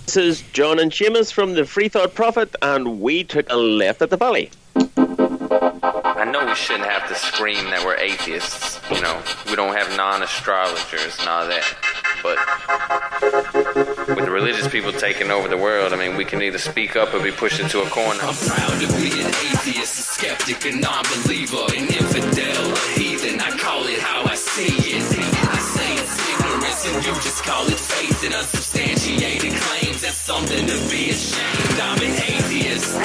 This is John and Seamus from the Free Thought Prophet, and we took a left at the valley. I know we shouldn't have to scream that we're atheists. You know, we don't have non-astrologers and all that. But with the religious people taking over the world, I mean, we can either speak up or be pushed into a corner. I'm proud to be an atheist, a skeptic, a non-believer, an infidel, a heathen. I call it how I see it. I say it's ignorance and you just call it faith in unsubstantiated claims. That's something to be ashamed. I'm an atheist.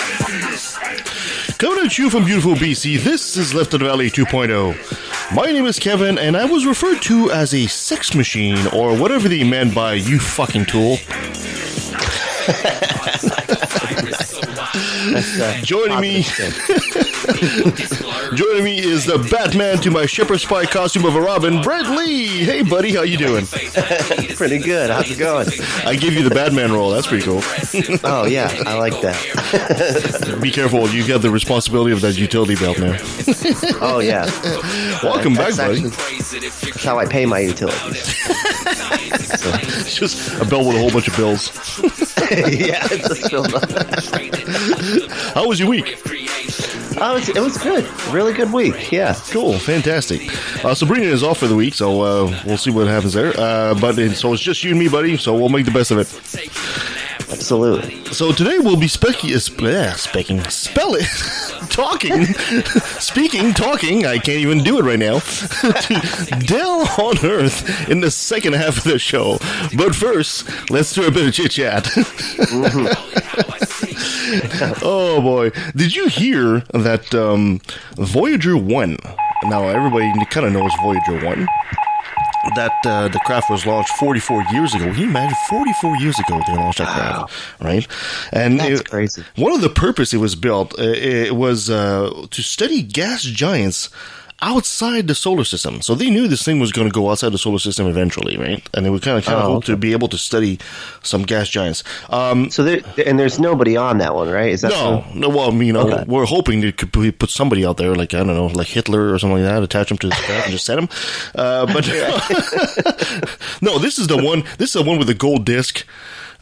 Coming at you from beautiful BC, this is Left of the Valley 2.0. My name is Kevin, and I was referred to as a sex machine, or whatever they meant by you fucking tool. Joining me is the Batman to my shepherd's pie costume of a Robin, Brent Lee. Hey, buddy, how you doing? Pretty good. How's it going? I give you the Batman role. That's pretty cool. Oh, yeah. I like that. Be careful. You got the responsibility of that utility belt now. Oh, yeah. Welcome back, buddy. That's how I pay my utilities. So, it's just a belt with a whole bunch of bills. Yeah, it's just filled up. How was your week? It was good. Really good week. Yeah. Cool. Fantastic. Sabrina is off for the week, so we'll see what happens there. So it's just you and me, buddy, so we'll make the best of it. Absolutely. So today we'll be talking, I can't even do it right now, to Dell Onearth in the second half of the show. But first, let's do a bit of chit-chat. Oh, boy. Did you hear that Voyager 1, now everybody kind of knows Voyager 1, that the craft was launched 44 years ago. Can you imagine? 44 years ago they launched that craft, right? And that's crazy. One of the purpose it was built, it was to study gas giants outside the solar system. So they knew this thing was going to go outside the solar system eventually, right? And they would kind of hope to be able to study some gas giants. So there's nobody on that one, right? Is that no? Well, I mean, we're hoping they could put somebody out there, like, I don't know, like Hitler or something like that, attach him to the craft and just set him. But no, this is the one. This is the one with the gold disc.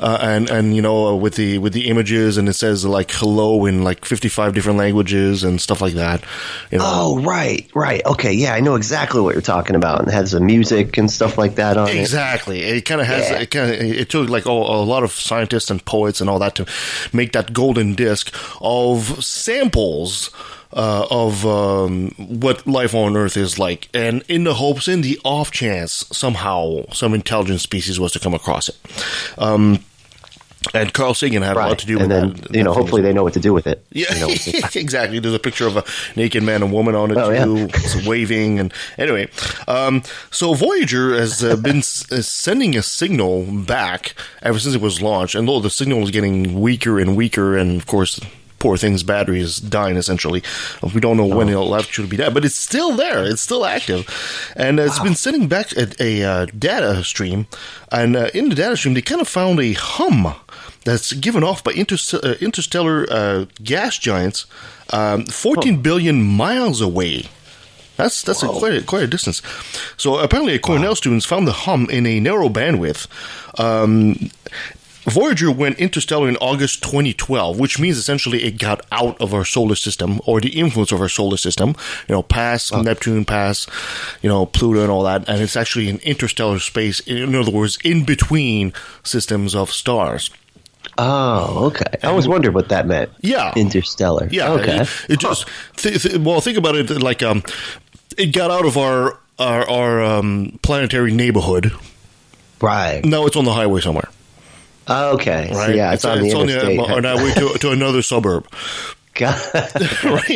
And you know, with the images, and it says like hello in like 55 different languages and stuff like that. You know. Oh, right. Okay, yeah, I know exactly what you're talking about, and it has the music and stuff like that on it. Exactly. It kind of has. Yeah. It took like a lot of scientists and poets and all that to make that golden disc of samples of what life on Earth is like, and in the hopes, in the off chance, somehow some intelligent species was to come across it. And Carl Sagan had a lot to do with that. And then, hopefully they know what to do with it. Yeah, exactly. There's a picture of a naked man and woman on it, too, waving. And anyway, so Voyager has been sending a signal back ever since it was launched. And though the signal is getting weaker and weaker, and of course, poor thing's battery is dying, essentially. We don't know when it'll actually be dead, but it's still there. It's still active. And it's been sending back a data stream. And in the data stream, they kind of found a hum that's given off by interstellar gas giants 14 billion miles away. That's quite a distance. So apparently, Cornell students found the hum in a narrow bandwidth. Voyager went interstellar in August 2012, which means essentially it got out of our solar system, or the influence of our solar system, past Neptune, past, Pluto and all that, and it's actually in interstellar space, in other words, in between systems of stars. Oh, okay. I always wondered what that meant. Yeah. Interstellar. Yeah. Okay. It just, think about it like, it got out of our planetary neighborhood. Right. Now it's on the highway somewhere. Okay. Right? So yeah, it's on the interstate. On our way to another suburb. Right?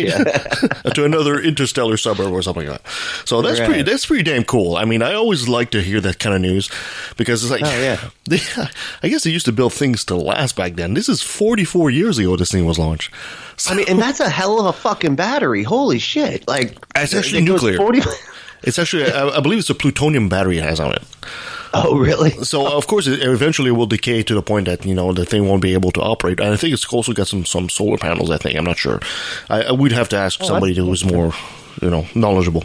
To another interstellar suburb or something like that. So that's pretty damn cool. I mean, I always like to hear that kind of news because it's like, I guess they used to build things to last back then. This is 44 years ago this thing was launched. So, I mean, and that's a hell of a fucking battery. Holy shit. Like, it's actually nuclear. It's actually, I believe it's a plutonium battery it has on it. Oh, really? So, of course, it eventually will decay to the point that, the thing won't be able to operate. And I think it's also got some solar panels, I think. I'm not sure. We'd have to ask somebody who was more, knowledgeable.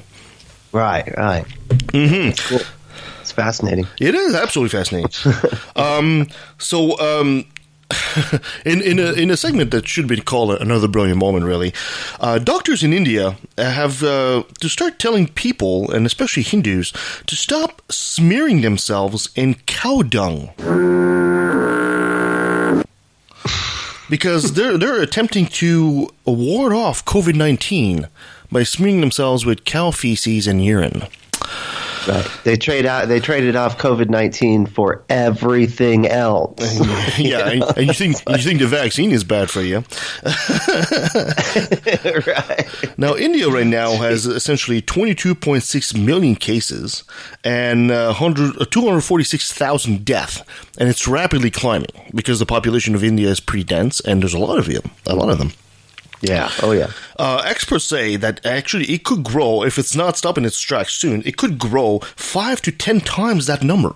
Right. Mm-hmm. Cool. It's fascinating. It is absolutely fascinating. In a segment that should be called Another Brilliant Moment, really, doctors in India have to start telling people, and especially Hindus, to stop smearing themselves in cow dung. Because they're attempting to ward off COVID-19 by smearing themselves with cow feces and urine. Right. They traded off COVID-19 for everything else. Yeah, and you think the vaccine is bad for you. Right. Now, India right now has essentially 22.6 million cases and 246,000 deaths, and it's rapidly climbing because the population of India is pretty dense, and there's a lot of them. Yeah. Oh, yeah. Experts say that actually it could grow, if it's not stopping its tracks soon, it could grow 5 to 10 times that number.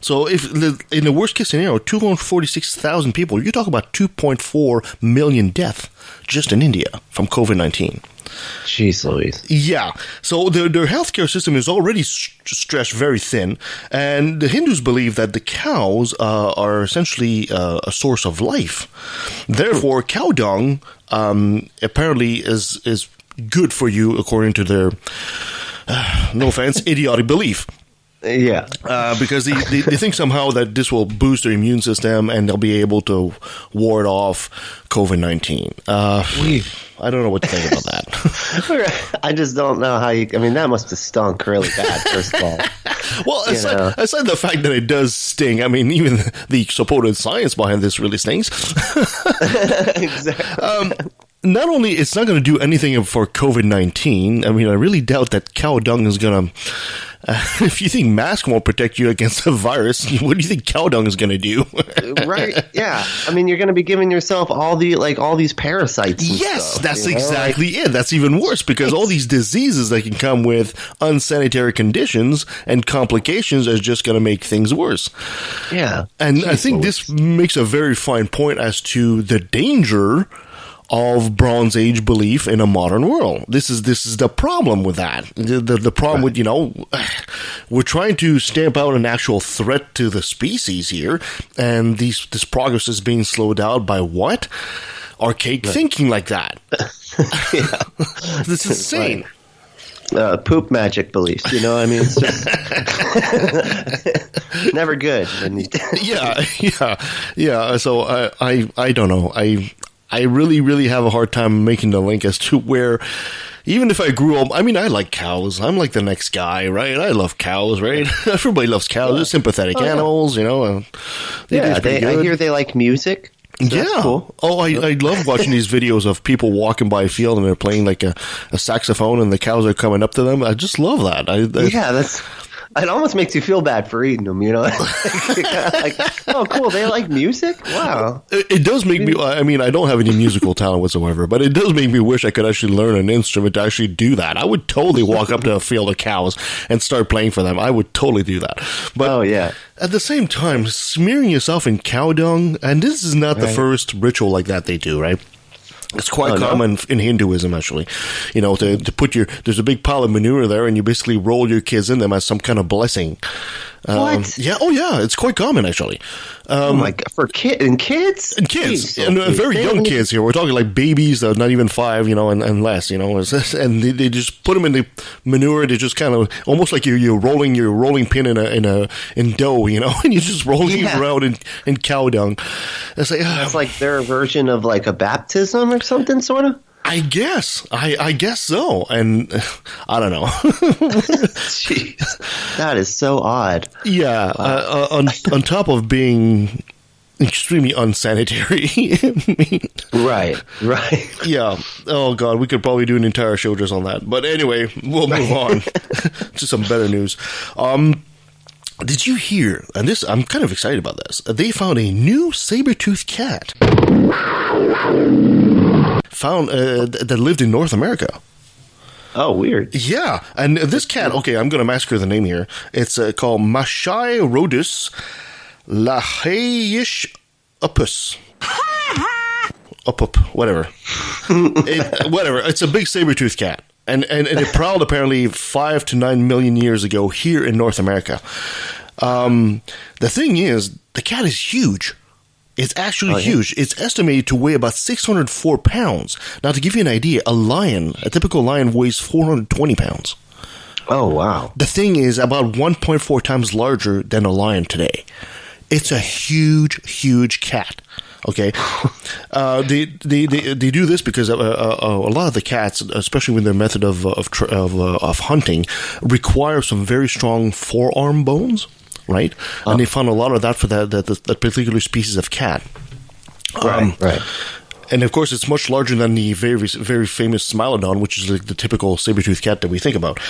So if in the worst case scenario, 246,000 people, you talk about 2.4 million deaths just in India from COVID-19. Jeez Louise. Yeah. So their healthcare system is already stretched very thin, and the Hindus believe that the cows are essentially a source of life. Therefore, cow dung apparently is good for you according to their, no offense, idiotic belief. Yeah. Because they think somehow that this will boost their immune system and they'll be able to ward off COVID-19. I don't know what to think about that. I just don't know how you... I mean, that must have stunk really bad, first of all. Well, aside the fact that it does sting, I mean, even the supposed science behind this really stinks. Exactly. Not only it's not going to do anything for COVID-19, I mean, I really doubt that cow dung is going to... if you think masks won't protect you against a virus, what do you think cow dung is going to do? Right? Yeah. I mean, you're going to be giving yourself all these parasites. And stuff, that's exactly it. That's even worse because all these diseases that can come with unsanitary conditions and complications are just going to make things worse. Yeah. And I think this makes a very fine point as to the danger of Bronze Age belief in a modern world. This is the problem with that. The problem with, we're trying to stamp out an actual threat to the species here, and this progress is being slowed down by what? Archaic thinking like that. This is insane. Poop magic beliefs, you know? I mean, it's just never good. Yeah. So I don't know. I really, really have a hard time making the link as to where, even if I grew up, I mean, I like cows. I'm like the next guy, right? I love cows, right? Everybody loves cows. They're sympathetic animals, you know. I hear they like music. So cool. Oh, I love watching these videos of people walking by a field and they're playing like a saxophone and the cows are coming up to them. I just love that. It almost makes you feel bad for eating them, you know? Like, oh, cool, they like music? Wow. It does make me, I mean, I don't have any musical talent whatsoever, but it does make me wish I could actually learn an instrument to actually do that. I would totally walk up to a field of cows and start playing for them. I would totally do that. But at the same time, smearing yourself in cow dung, and this is not the first ritual like that they do, right? It's quite common in Hinduism, actually. You know, to put there's a big pile of manure there, and you basically roll your kids in them as some kind of blessing. What? Yeah. Oh, yeah. It's quite common, actually. Oh my God! For kids? And kids, and very young kids here. We're talking like babies that are not even 5, you know, and less, you know. And they just put them in the manure. They just kind of almost like you're rolling pin in dough, you know, and you're just rolling it around in cow dung. It's like that's like their version of like a baptism or something, sort of. I guess. I guess so. And I don't know. Jeez. That is so odd. Yeah. On top of being extremely unsanitary. Right. Yeah. Oh, God. We could probably do an entire show just on that. But anyway, we'll move on to some better news. Did you hear, and this, I'm kind of excited about this, they found a new saber-toothed cat. That lived in North America. Oh, weird. Yeah, and this cat, okay, I'm going to massacre the name here. It's called Mashai Rhodus laheish upus. Up, whatever. Whatever. It's a big saber-toothed cat. And it prowled apparently 5 to 9 million years ago here in North America. The thing is, the cat is huge. It's actually huge. It's estimated to weigh about 604 pounds. Now, to give you an idea, a typical lion weighs 420 pounds. Oh, wow. The thing is about 1.4 times larger than a lion today. It's a huge, huge cat. Okay, they do this because a lot of the cats, especially with their method of hunting, require some very strong forearm bones, right? And they found a lot of that for that particular species of cat. Right. And of course, it's much larger than the very, very famous Smilodon, which is like the typical saber-toothed cat that we think about.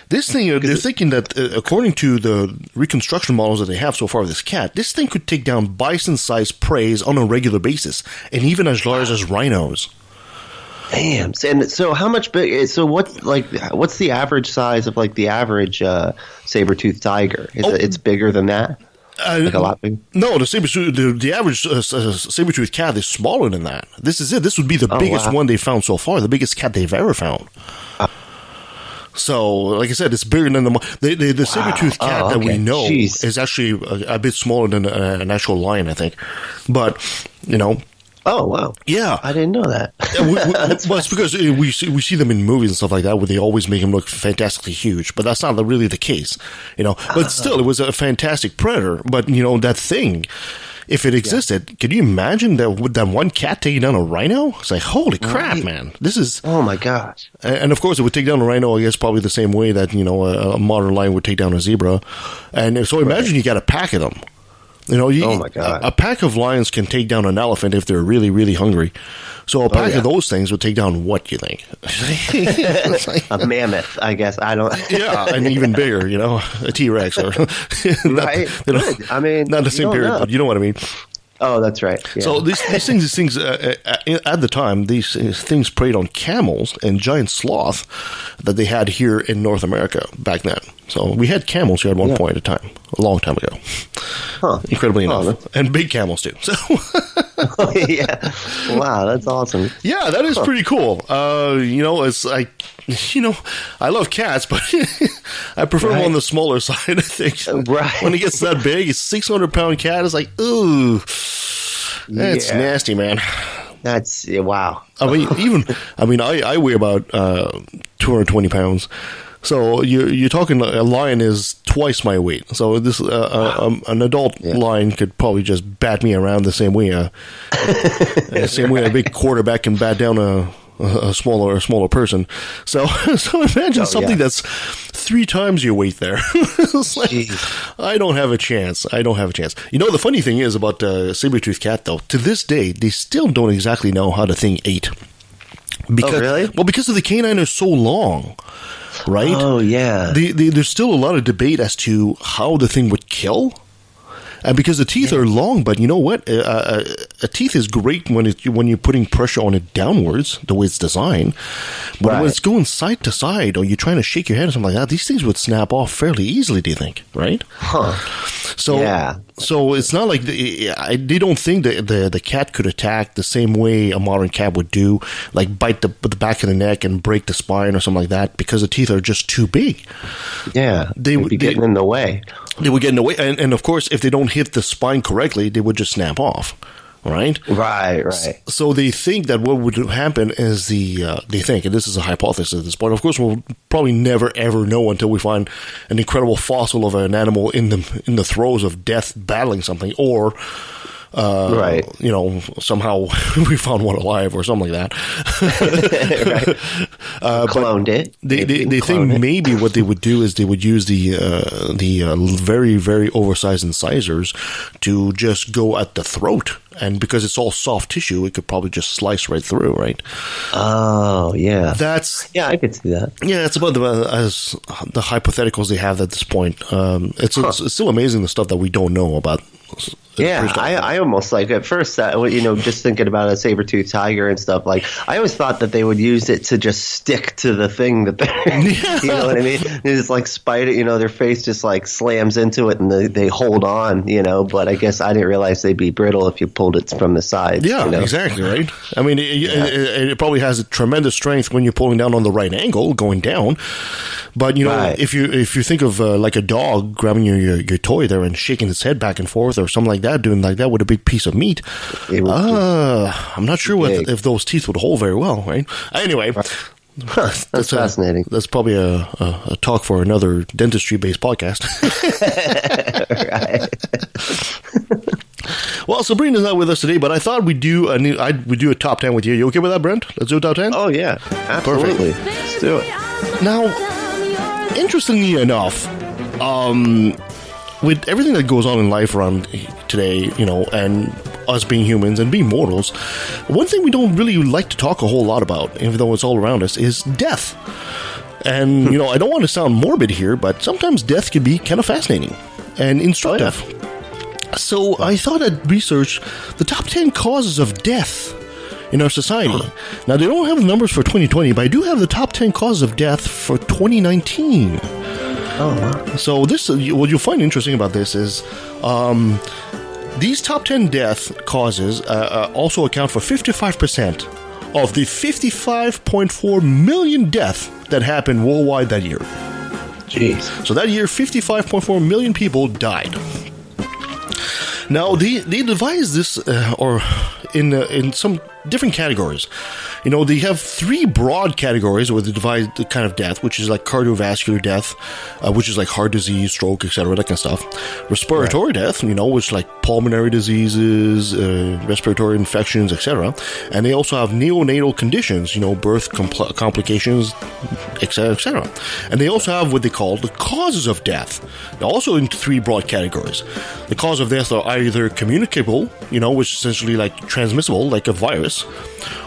This thing, they're thinking that, according to the reconstruction models that they have so far of this cat, this thing could take down bison-sized prey on a regular basis, and even as large as rhinos. Damn. And so, how much big? So, what's the average size of like the average saber-toothed tiger? It's bigger than that. Like a lot bigger? No, the average saber-toothed cat is smaller than that. This is it. This would be the biggest one they've found so far, the biggest cat they've ever found. So, like I said, it's bigger than the saber-toothed cat that we know is actually a bit smaller than an actual lion, I think. But, you know... Oh, wow. Yeah. I didn't know that. Well, it's because we see them in movies and stuff like that where they always make them look fantastically huge, but that's not really the case, you know. But still, it was a fantastic predator. But, you know, that thing, if it existed, can you imagine that one cat taking down a rhino? It's like, holy crap, man. This is... Oh, my gosh. And, of course, it would take down a rhino, I guess, probably the same way that, you know, a modern lion would take down a zebra. And so imagine you got a pack of them. You know, oh my God. A pack of lions can take down an elephant if they're really, really hungry. So a pack of those things would take down what, you think? A mammoth, I guess. I don't... Yeah, and even bigger, you know, a T-Rex. Or right. You know, good. I mean... Not the same period, but you know what I mean. Oh, that's right. Yeah. So these things at the time, these things preyed on camels and giant sloth that they had here in North America back then. So we had camels here at one point in time, a long time ago. Huh. Incredibly enough. And big camels too. So yeah. Wow, that's awesome. Yeah, that is pretty cool. You know, it's like, you know, I love cats, but I prefer them on the smaller side, I think. Right. When it gets that big, it's 600-pound cat. It's like, ooh, that's nasty, man. That's wow. I mean, I weigh about 220 pounds. So you're talking a lion is twice my weight. So this an adult lion could probably just bat me around the same way a big quarterback can bat down a smaller person. So imagine something that's 3 times your weight there. It's like, I don't have a chance. You know, the funny thing is about saber-toothed cat, though, to this day, they still don't exactly know how the thing ate. Because, really? Well, because the canine is so long, right? Oh, yeah. There's still a lot of debate as to how the thing would kill. And because the teeth are long, but you know what? A teeth is great when you're putting pressure on it downwards, the way it's designed. But when it's going side to side, or you're trying to shake your head or something like that, these things would snap off fairly easily, do you think? Right? Huh. So it's not like they don't think that the cat could attack the same way a modern cat would do, like bite the back of the neck and break the spine or something like that, because the teeth are just too big. Yeah, they would be getting in the way. They would get in the way, and of course, if they don't hit the spine correctly, they would just snap off. Right? Right. So they think that what would happen is they think, and this is a hypothesis at this point, of course we'll probably never ever know until we find an incredible fossil of an animal in the throes of death battling something, or you know, somehow we found one alive or something like that. Cloned it. They think maybe what they would do is they would use the very, very oversized incisors to just go at the throat. And because it's all soft tissue, it could probably just slice right through, right? Oh, yeah. I could see that. Yeah, it's about the hypotheticals they have at this point. It's still amazing the stuff that we don't know about Yeah, I almost like at first, just thinking about a saber-toothed tiger and stuff, like I always thought that they would use it to just stick to the thing that they're, you know what I mean? It's like spider, their face just like slams into it and they hold on, but I guess I didn't realize they'd be brittle if you pulled it from the side. Yeah, exactly, right? I mean, it probably has a tremendous strength when you're pulling down on the right angle, going down. But, if you think of like a dog grabbing your toy there and shaking its head back and forth or something like that, doing like that with a big piece of meat, I'm not sure if those teeth would hold very well, right? Anyway, that's fascinating. That's probably a talk for another dentistry-based podcast. Right. Well, Sabrina's not with us today, but I thought we'd do a top 10 with you. You okay with that, Brent? Let's do a top 10? Oh, yeah. Absolutely. Perfect. Let's do it. Now, interestingly enough, with everything that goes on in life around today, and us being humans and being mortals, one thing we don't really like to talk a whole lot about, even though it's all around us, is death. And, I don't want to sound morbid here, but sometimes death can be kind of fascinating and instructive. Oh, yeah. So I thought I'd research the top 10 causes of death in our society. Now, they don't have the numbers for 2020, but I do have the top 10 causes of death for 2019. Oh, wow. So what you'll find interesting about this is these top 10 death causes also account for 55% of the 55.4 million deaths that happened worldwide that year. Jeez. So that year, 55.4 million people died. Now, they devised this in some different categories. They have three broad categories where they divide the kind of death, which is like cardiovascular death, which is like heart disease, stroke, etc., that kind of stuff. Respiratory death, which is like pulmonary diseases, respiratory infections, etc. And they also have neonatal conditions, birth complications, etc., etc. And they also have what they call the causes of death. Now, also in three broad categories. The cause of death are either communicable, which is essentially like transmissible, like a virus,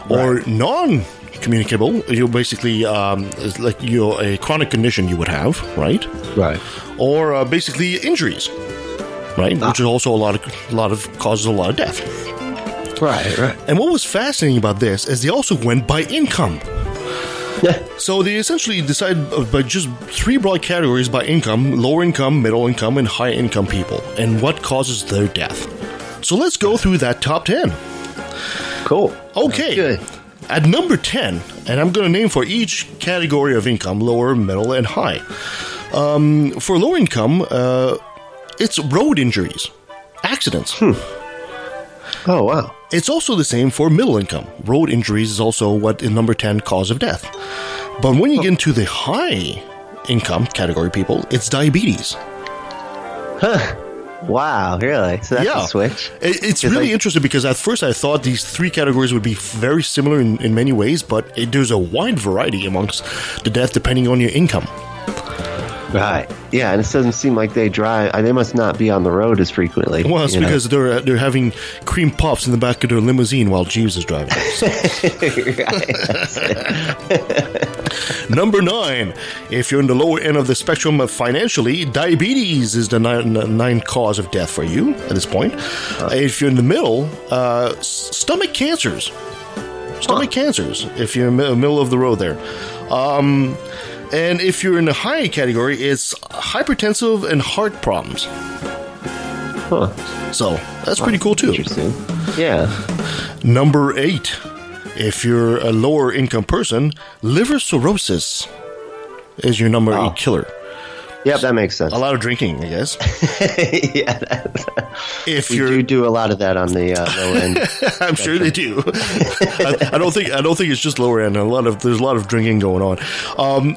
or non-communicable. You basically it's like a chronic condition you would have, right? Right. Or basically injuries, right? Which is also causes a lot of death. Right. And what was fascinating about this is they also went by income. Yeah. So they essentially decided by just three broad categories by income: lower income, middle income, and high income people, and what causes their death. So let's go through that top 10. Cool. Okay. Good. At number 10, and I'm going to name for each category of income: lower, middle, and high. For lower income, it's road injuries, accidents. Oh, wow. It's also the same for middle income. Road injuries is also what in number 10 cause of death. But when you get into the high income category people, it's diabetes. Huh. Wow, really? So that's a switch? It's really interesting because at first I thought these three categories would be very similar in many ways, but there's a wide variety amongst the death depending on your income. Right. Yeah, and it doesn't seem like they drive. They must not be on the road as frequently. Well, it's because they're having cream puffs in the back of their limousine while Jeeves is driving. Number 9. If you're in the lower end of the spectrum financially, diabetes is the nine cause of death for you at this point. If you're in the middle, stomach cancers. Cancers, if you're in the middle of the road there. And if you're in the high category, it's hypertensive and heart problems. Huh. So, that's pretty cool too. Interesting. Yeah. Number 8. If you're a lower income person, liver cirrhosis is your number 8 killer. Yep, that makes sense. A lot of drinking, I guess. Yeah. If we do a lot of that on the lower end. I'm sure they do. I don't think it's just lower end. There's a lot of drinking going on.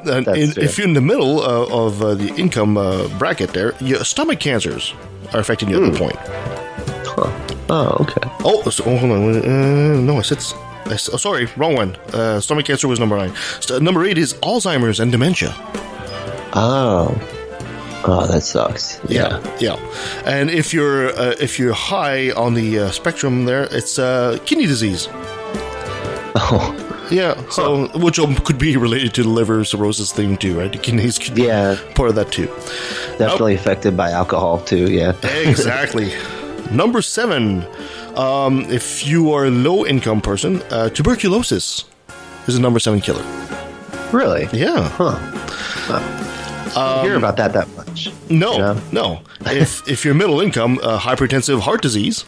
If you're in the middle of the income bracket, there, your stomach cancers are affecting you at the point. Huh. Oh, okay. Oh, hold on. No, sorry, wrong one. Stomach cancer was number 9. Number 8 is Alzheimer's and dementia. Oh, that sucks. Yeah. And if you're high on the spectrum there, it's kidney disease. Oh. Yeah, so which could be related to the liver cirrhosis thing too, right? The kidneys could be part of that too. Definitely affected by alcohol too, yeah. Exactly. Number 7, if you are a low-income person, tuberculosis is a number 7 killer. Really? Yeah. I don't hear about that much. No. If you're middle income, hypertensive heart disease,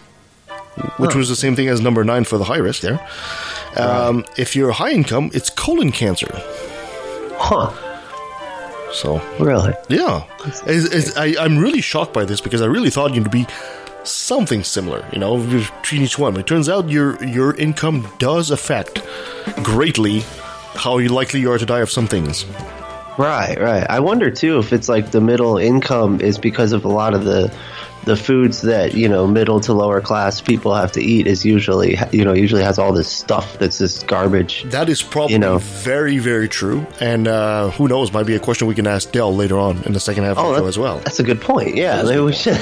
which was the same thing as number 9 for the high risk there. Right. If you're high income, it's colon cancer. Huh. So really, yeah, I'm really shocked by this because I really thought you'd be something similar, between each one. But it turns out your income does affect greatly how likely you are to die of some things. Right. I wonder too if it's like the middle income is because of a lot of the foods that middle to lower class people have to eat is usually has all this stuff that's just garbage. That is probably very, very true. And who knows, might be a question we can ask Dell later on in the second half of the show as well. That's a good point. Yeah, maybe we should.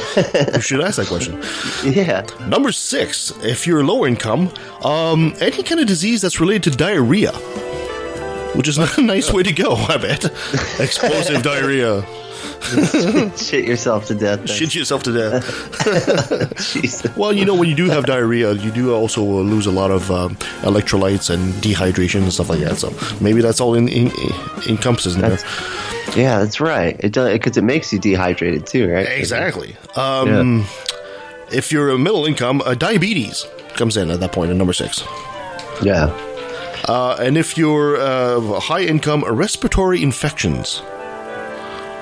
We should ask that question. Yeah. Number 6, if you're low income, any kind of disease that's related to diarrhea, which is a nice way to go, I bet. Explosive diarrhea. Shit yourself to death. Then. Shit yourself to death. Jesus. Well, when you do have diarrhea, you do also lose a lot of electrolytes and dehydration and stuff like that. So maybe that's all encompasses in there. Yeah, that's right. Because it makes you dehydrated too, right? Exactly. If you're a middle income, diabetes comes in at that point in number 6. Yeah. And if you're high income, respiratory infections.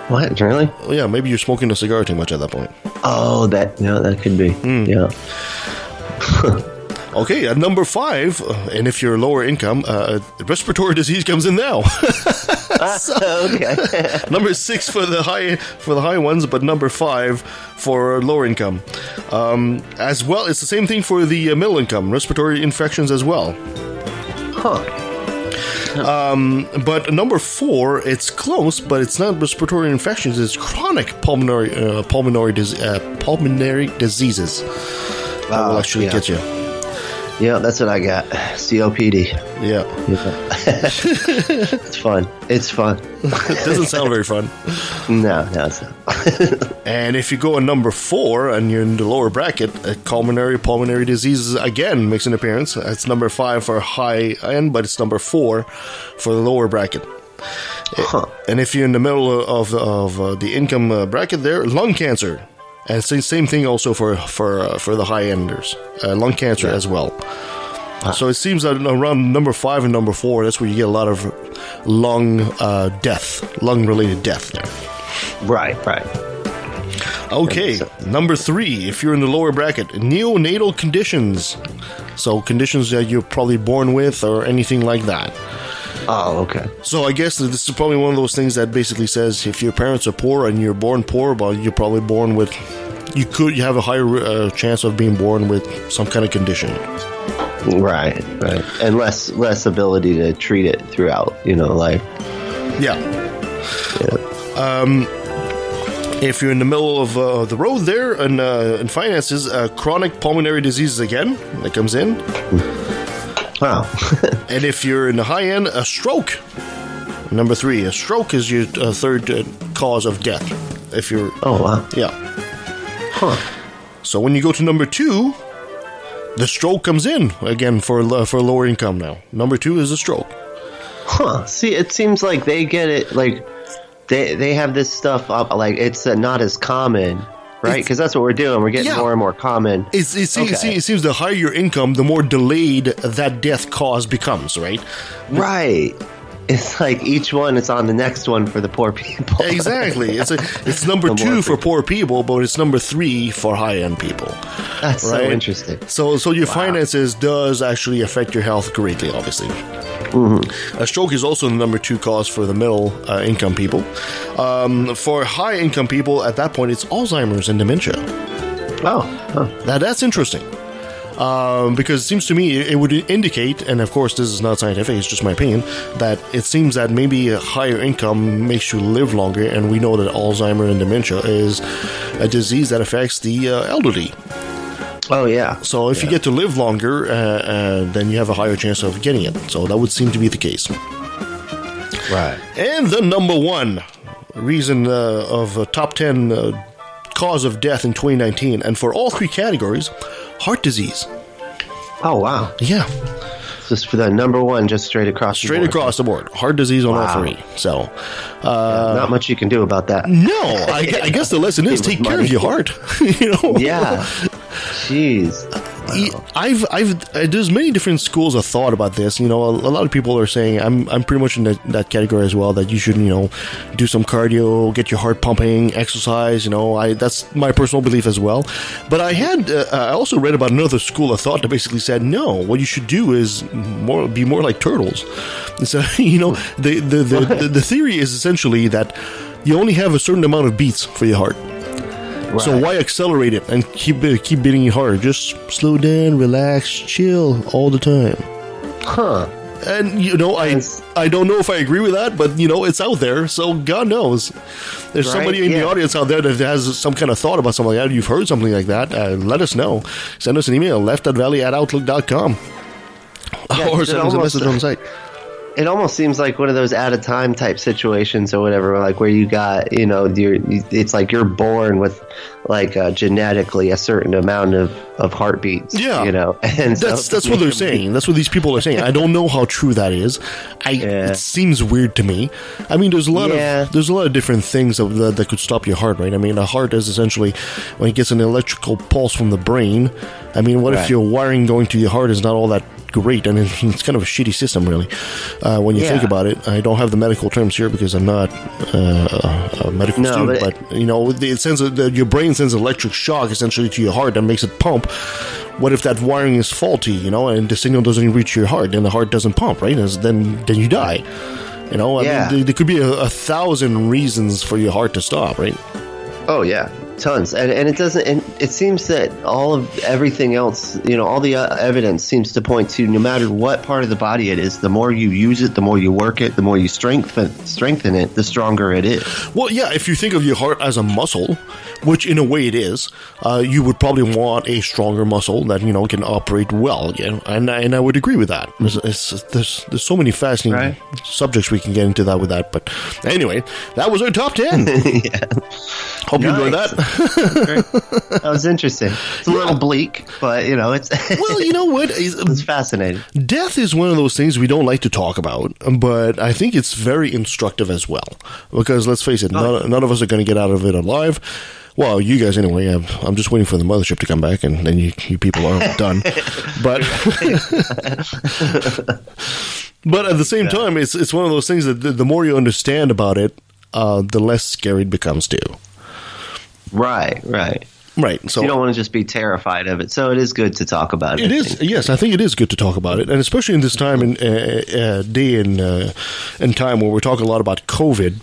What? Really? Yeah, maybe you're smoking a cigar too much at that point. Oh, that could be. Yeah. Okay, at number 5, and if you're lower income, respiratory disease comes in now. Okay. Number 6 for the high ones, but number 5 for lower income. As well, it's the same thing for the middle income, respiratory infections as well. Huh. But number 4, it's close, but it's not respiratory infections. It's chronic pulmonary diseases that will actually get you. Yeah, that's what I got. COPD. Yeah. It's fun. It doesn't sound very fun. No, it's not. And if you go on number 4 and you're in the lower bracket, pulmonary diseases again makes an appearance. It's number 5 for high end, but it's number 4 for the lower bracket. Huh. And if you're in the middle of the income bracket there, lung cancer. And same thing also for the high enders, lung cancer as well. So it seems that around number 5 and number 4, that's where you get a lot of lung-related death there. Right. Okay, number 3, if you're in the lower bracket, neonatal conditions. So conditions that you're probably born with or anything like that. Oh, okay. So I guess this is probably one of those things that basically says if your parents are poor and you're born poor, well, you're probably born with... You have a higher chance of being born with some kind of condition. Right. And less ability to treat it throughout, life. Yeah. If you're in the middle of the road there and finances, chronic pulmonary diseases again, that comes in. Wow. And if you're in the high end, a stroke. Number 3, a stroke is your third cause of death. If you're... Oh, wow. Yeah. Huh. So when you go to number 2, the stroke comes in again for lower income now. Number 2 is a stroke. Huh. See, it seems like they get it, like, they have this stuff up, like, it's not as common, right? Because that's what we're doing. We're getting more and more common. It seems the higher your income, the more delayed that death cause becomes, right? Right. It's like each one is on the next one for the poor people. Exactly. It's number 2 for poor people, but it's number 3 for high-end people. That's so interesting. So your finances does actually affect your health greatly, obviously. Mm-hmm. A stroke is also the number 2 cause for the middle income people. For high-income people, at that point, it's Alzheimer's and dementia. Oh. Now, that's interesting. Because it seems to me it would indicate, and of course this is not scientific, it's just my opinion, that it seems that maybe a higher income makes you live longer, and we know that Alzheimer's and dementia is a disease that affects the elderly. Oh, yeah. So if you get to live longer, then you have a higher chance of getting it. So that would seem to be the case. Right. And the number 1 reason of top 10 cause of death in 2019, and for all three categories, heart disease. Oh, wow. Yeah. Just for the number one, just straight across the board. Straight across the board. Heart disease on all three. So, not much you can do about that. No, I guess the lesson is take care of your heart. Yeah. Jeez. There's many different schools of thought about this. A lot of people are saying I'm pretty much in that category as well. That you should do some cardio, get your heart pumping, exercise. That's my personal belief as well. But I also read about another school of thought that basically said no. What you should do is be more like turtles. So the theory is essentially that you only have a certain amount of beats for your heart. Right. So why accelerate it and keep beating it harder? Just slow down, relax, chill all the time. Huh. And, I don't know if I agree with that, but, it's out there, so God knows. There's somebody in the audience out there that has some kind of thought about something like that. You've heard something like that. Let us know. Send us an email, left.valley@outlook.com. Or send us a message on the site. It almost seems like one of those at a time type situations or whatever, like where you got, it's like you're born with like genetically a certain amount of heartbeats. Yeah. And that's what they're saying. That's what these people are saying. I don't know how true that is. It seems weird to me. I mean, there's a lot of different things that could stop your heart, right? I mean, a heart is essentially when it gets an electrical pulse from the brain. I mean, what if your wiring going to your heart is not all that great, and it's kind of a shitty system, really, when you think about it. I don't have the medical terms here because I'm not a medical student, but it sends your brain sends electric shock essentially to your heart that makes it pump. What if that wiring is faulty, and the signal doesn't reach your heart, and the heart doesn't pump, right? Then you die. I mean, there could be a 1,000 reasons for your heart to stop, right? Oh yeah, tons, and it doesn't. And it seems that everything else, all the evidence seems to point to no matter what part of the body it is, the more you use it, the more you work it, the more you strengthen it, the stronger it is. Well, yeah, if you think of your heart as a muscle, which in a way it is, you would probably want a stronger muscle that can operate well. And I would agree with that. There's so many fascinating subjects we can get into that with that. But anyway, that was our top 10. Hope you enjoyed that. That was interesting. It's a little bleak, but it's well, you know what? It's fascinating. Death is one of those things we don't like to talk about, but I think it's very instructive as well. Because let's face it, none of us are going to get out of it alive. Well, you guys anyway. I'm just waiting for the mothership to come back, and then you people are done. But but at the same time, it's one of those things that the more you understand about it, the less scary it becomes too. Right. So you don't want to just be terrified of it. So it is good to talk about it. It is, yes. I think it is good to talk about it, and especially in this time and day and time where we're talking a lot about COVID,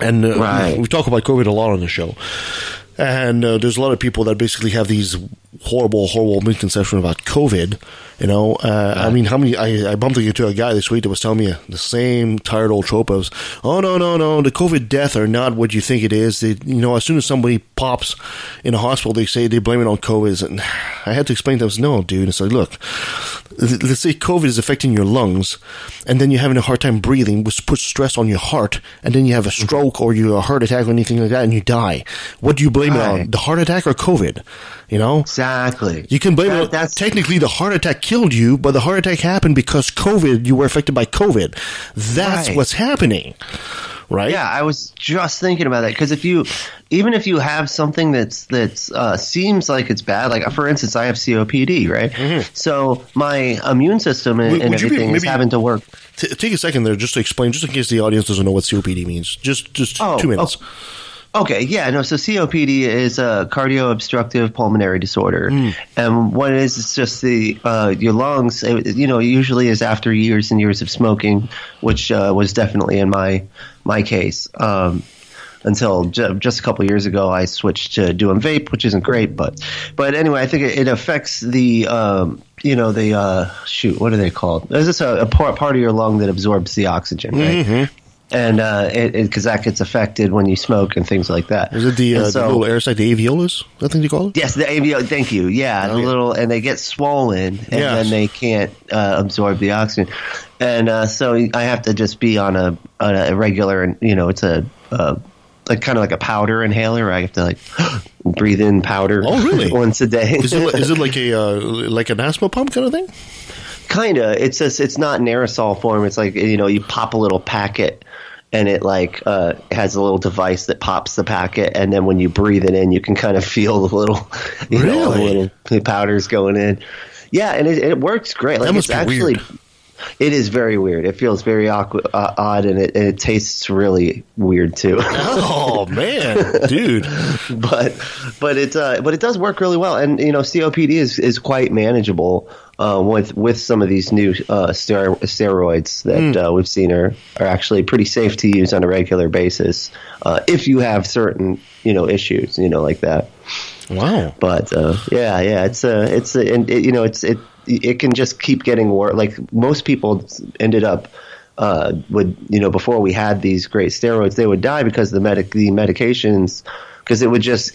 and we talk about COVID a lot on the show. And there's a lot of people that basically have these horrible misconceptions about COVID. I mean, I bumped into a guy this week that was telling me the same tired old trope of, oh, no, the COVID death are not what you think it is. As soon as somebody pops in a hospital, they blame it on COVID. And I had to explain to them, no, dude. It's like, look, let's say COVID is affecting your lungs, and then you're having a hard time breathing, which puts stress on your heart, and then you have a stroke or a heart attack or anything like that, and you die. What do you blame it on? The heart attack or COVID? Exactly. You can blame it. Technically, the heart attack killed you, but the heart attack happened because you were affected by COVID. That's what's happening, right? Yeah, I was just thinking about that because even if you have something that's seems like it's bad, like for instance, I have COPD, right? Mm-hmm. So my immune system and everything is having to work. Take a second there just to explain, just in case the audience doesn't know what COPD means. Just 2 minutes. Okay, yeah, no, so COPD is a cardio-obstructive pulmonary disorder. And what it is, it's just your lungs, usually is after years and years of smoking, which was definitely in my case. Until just a couple of years ago, I switched to doing vape, which isn't great, but anyway, I think it affects the what are they called? There's just a part of your lung that absorbs the oxygen, right? Mm-hmm. And because that gets affected when you smoke and things like that. Is it the little air side, the alveolus? I think you call it. Yes, the alveolus. Thank you. Yeah, little, and they get swollen, and then they can't absorb the oxygen, and so I have to just be on a regular, and it's a like kind of like a powder inhaler. I have to like breathe in powder. Oh, really? Once a day. Is it like an asthma pump kind of thing? Kinda. It's not in aerosol form. It's like, you pop a little packet, and it like has a little device that pops the packet, and then when you breathe it in, you can kind of feel the little, little powders going in. Yeah, and it works great. Like, that must it's be actually weird. It is very weird. It feels very odd, and it tastes really weird too. Oh man, dude! but it does work really well, and COPD is quite manageable with some of these new steroids that we've seen are actually pretty safe to use on a regular basis if you have certain issues like that. Wow. But it can just keep getting worse. Like most people ended up before we had these great steroids, they would die because the medications, because it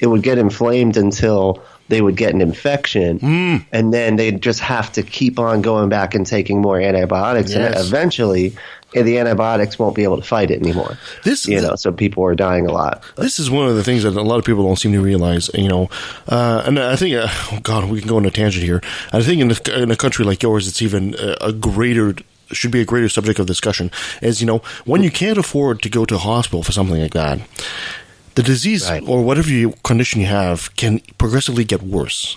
would get inflamed until they would get an infection, and then they'd just have to keep on going back and taking more antibiotics, and eventually the antibiotics won't be able to fight it anymore. So people are dying a lot. This is one of the things that a lot of people don't seem to realize, and I think, we can go on a tangent here. I think in a country like yours, it's even should be a greater subject of discussion, is, when you can't afford to go to a hospital for something like that, the disease or whatever condition you have can progressively get worse,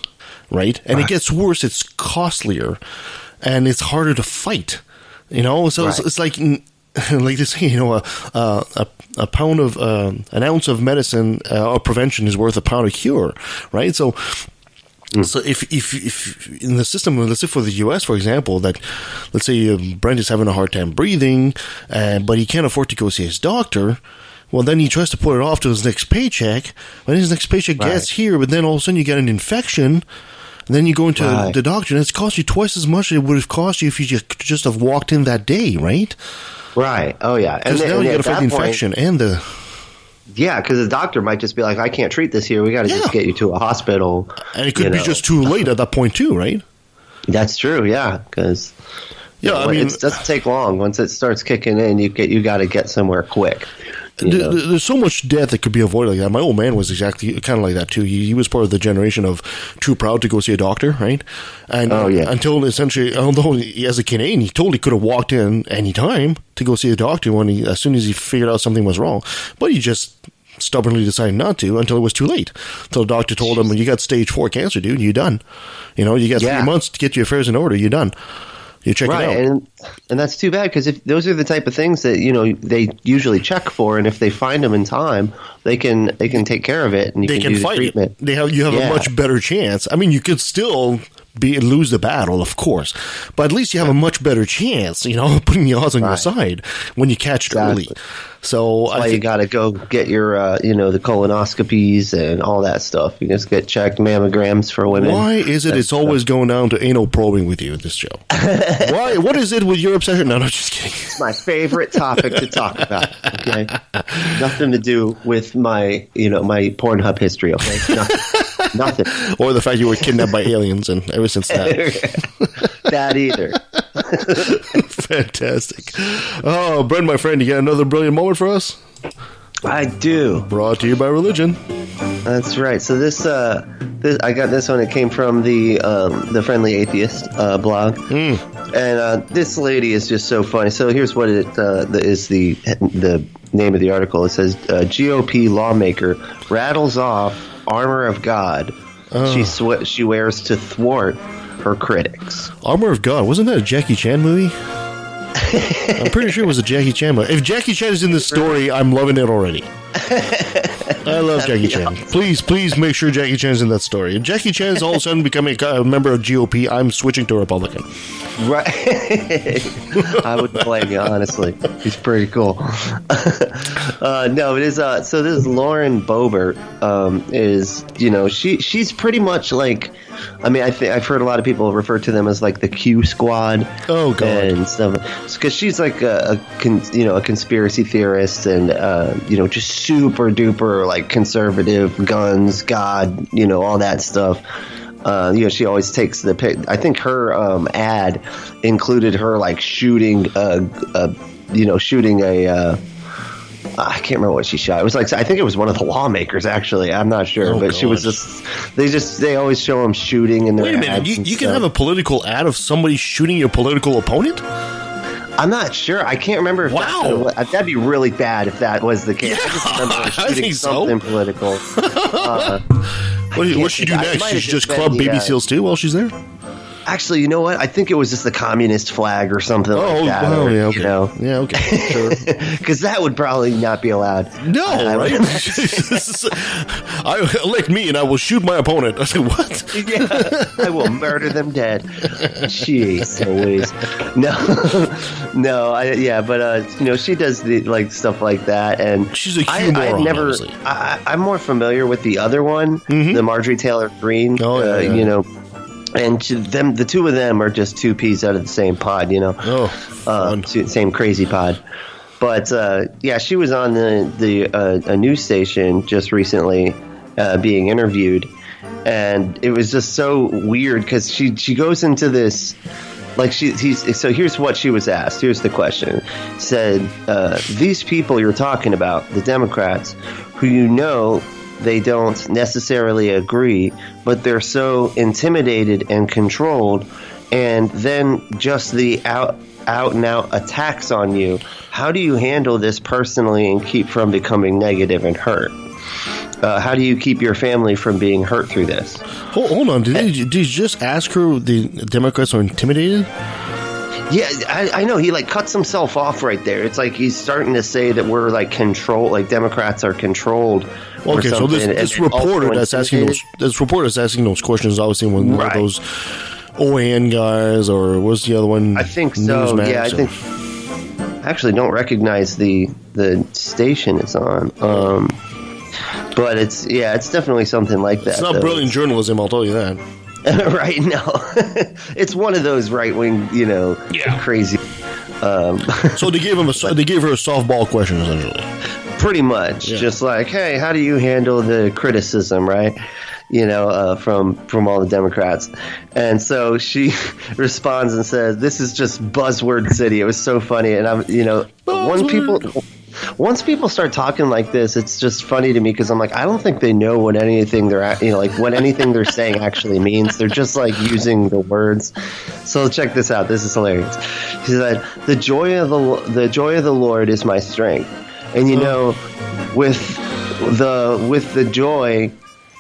right? And it gets worse, it's costlier, and it's harder to fight. So it's like they say, a pound of an ounce of medicine or prevention is worth a pound of cure, right? So if in the system, let's say for the U.S., for example, that let's say Brent is having a hard time breathing, but he can't afford to go see his doctor. Well, then he tries to put it off to his next paycheck. When his next paycheck gets here, but then all of a sudden you get an infection. And then you go into the doctor, and it's cost you twice as much as it would have cost you if you just have walked in that day, right? Right. Oh, yeah. Because now you got to fight the infection and the... Yeah, because the doctor might just be like, I can't treat this here. We got to just get you to a hospital. And it could be just too late at that point, too, right? That's true, yeah, because... it doesn't take long. Once it starts kicking in, you got to get somewhere quick. There's so much death that could be avoided like that. My old man was exactly kind of like that too. He was part of the generation of too proud to go see a doctor, right? And until essentially, although as a Canadian, he totally could have walked in any time to go see a doctor as soon as he figured out something was wrong, but he just stubbornly decided not to until it was too late. Until the doctor told him, "You got stage 4 cancer, dude. You're done. You got 3 months to get your affairs in order. You're done." You check it out. And that's too bad, because if those are the type of things that they usually check for, and if they find them in time, they can take care of it, and you can do the treatment. You have a much better chance. I mean, you could still lose the battle, of course, but at least you have a much better chance, putting the odds on your side when you catch it early. So that's why you got to go get your, the colonoscopies and all that stuff. You just get checked, mammograms for women. Why is it it's always going down to anal probing with you at this show? Why? What is it with your obsession? No, just kidding. It's my favorite topic to talk about. Okay, nothing to do with my, my Pornhub history. Okay, nothing. Or the fact you were kidnapped by aliens, and ever since that. That either. Fantastic. Oh, Brent, my friend, you got another brilliant moment for us? I do. Brought to you by religion. That's right. So this I got this one. It came from the Friendly Atheist blog, and this lady is just so funny. So here's what it is the name of the article. It says GOP lawmaker rattles off armor of God she wears to thwart her critics. Armor of God, wasn't that a Jackie Chan movie? I'm pretty sure it was a Jackie Chan movie. If Jackie Chan is in this story, I'm loving it already. I love Jackie Chan. Awesome. Please make sure Jackie Chan's in that story. If Jackie Chan is all of a sudden becoming a member of GOP, I'm switching to Republican. Right. I wouldn't blame you, honestly. He's pretty cool. No, it is. So this is Lauren Boebert. She's pretty much like. I mean, I've heard a lot of people refer to them as like the Q Squad. Oh God! And stuff, because she's like a conspiracy theorist, and just super duper like conservative, guns, God, all that stuff. She always takes the pic. I think her ad included her like shooting a I can't remember what she shot. It was like, I think it was one of the lawmakers, actually. I'm not sure, but she was they always show them shooting in their Wait a minute, you can have a political ad of somebody shooting your political opponent? I'm not sure. I can't remember. That'd be really bad if that was the case. Yeah, I just remember her I shooting think so. something political. What she do next? She just club baby seals too while she's there? Actually, you know what? I think it was just the communist flag or something like that. Oh, yeah, okay. You know? Yeah, okay. Sure. Because that would probably not be allowed. No, right? Like me, and I will shoot my opponent. I said, what? Yeah, I will murder them dead. Jeez Louise. But she does the stuff like that, and she's a humor. I'm more familiar with the other one, the Marjorie Taylor Greene. And the two of them are just two peas out of the same pod, same crazy pod. But she was on a news station just recently being interviewed, and it was just so weird because she goes into this so here's what she was asked. Here's the question. Said these people you're talking about, the Democrats, who they don't necessarily agree, but they're so intimidated and controlled, and then just the out and out attacks on you. How do you handle this personally and keep from becoming negative and hurt? How do you keep your family from being hurt through this? Hold on. Did you just ask her the Democrats are intimidated? Yeah, I know. He cuts himself off right there. It's like he's starting to say that we're Democrats are controlled. Okay, so this reporter that's asking those questions is obviously one of those OAN guys, or what's the other one? I think so. Yeah, I think. I actually don't recognize the station it's on. But it's definitely something like that. It's not brilliant journalism, I'll tell you that. Right? No, it's one of those right wing, crazy. So they gave her a softball question essentially. Pretty much, just like, hey, how do you handle the criticism, right? From all the Democrats. And so she responds and says, "This is just buzzword city." It was so funny, and once people start talking like this, it's just funny to me because I'm like, I don't think they know what anything what anything they're saying actually means. They're just using the words. So check this out. This is hilarious. She said, "The joy of the Lord is my strength," and with the joy,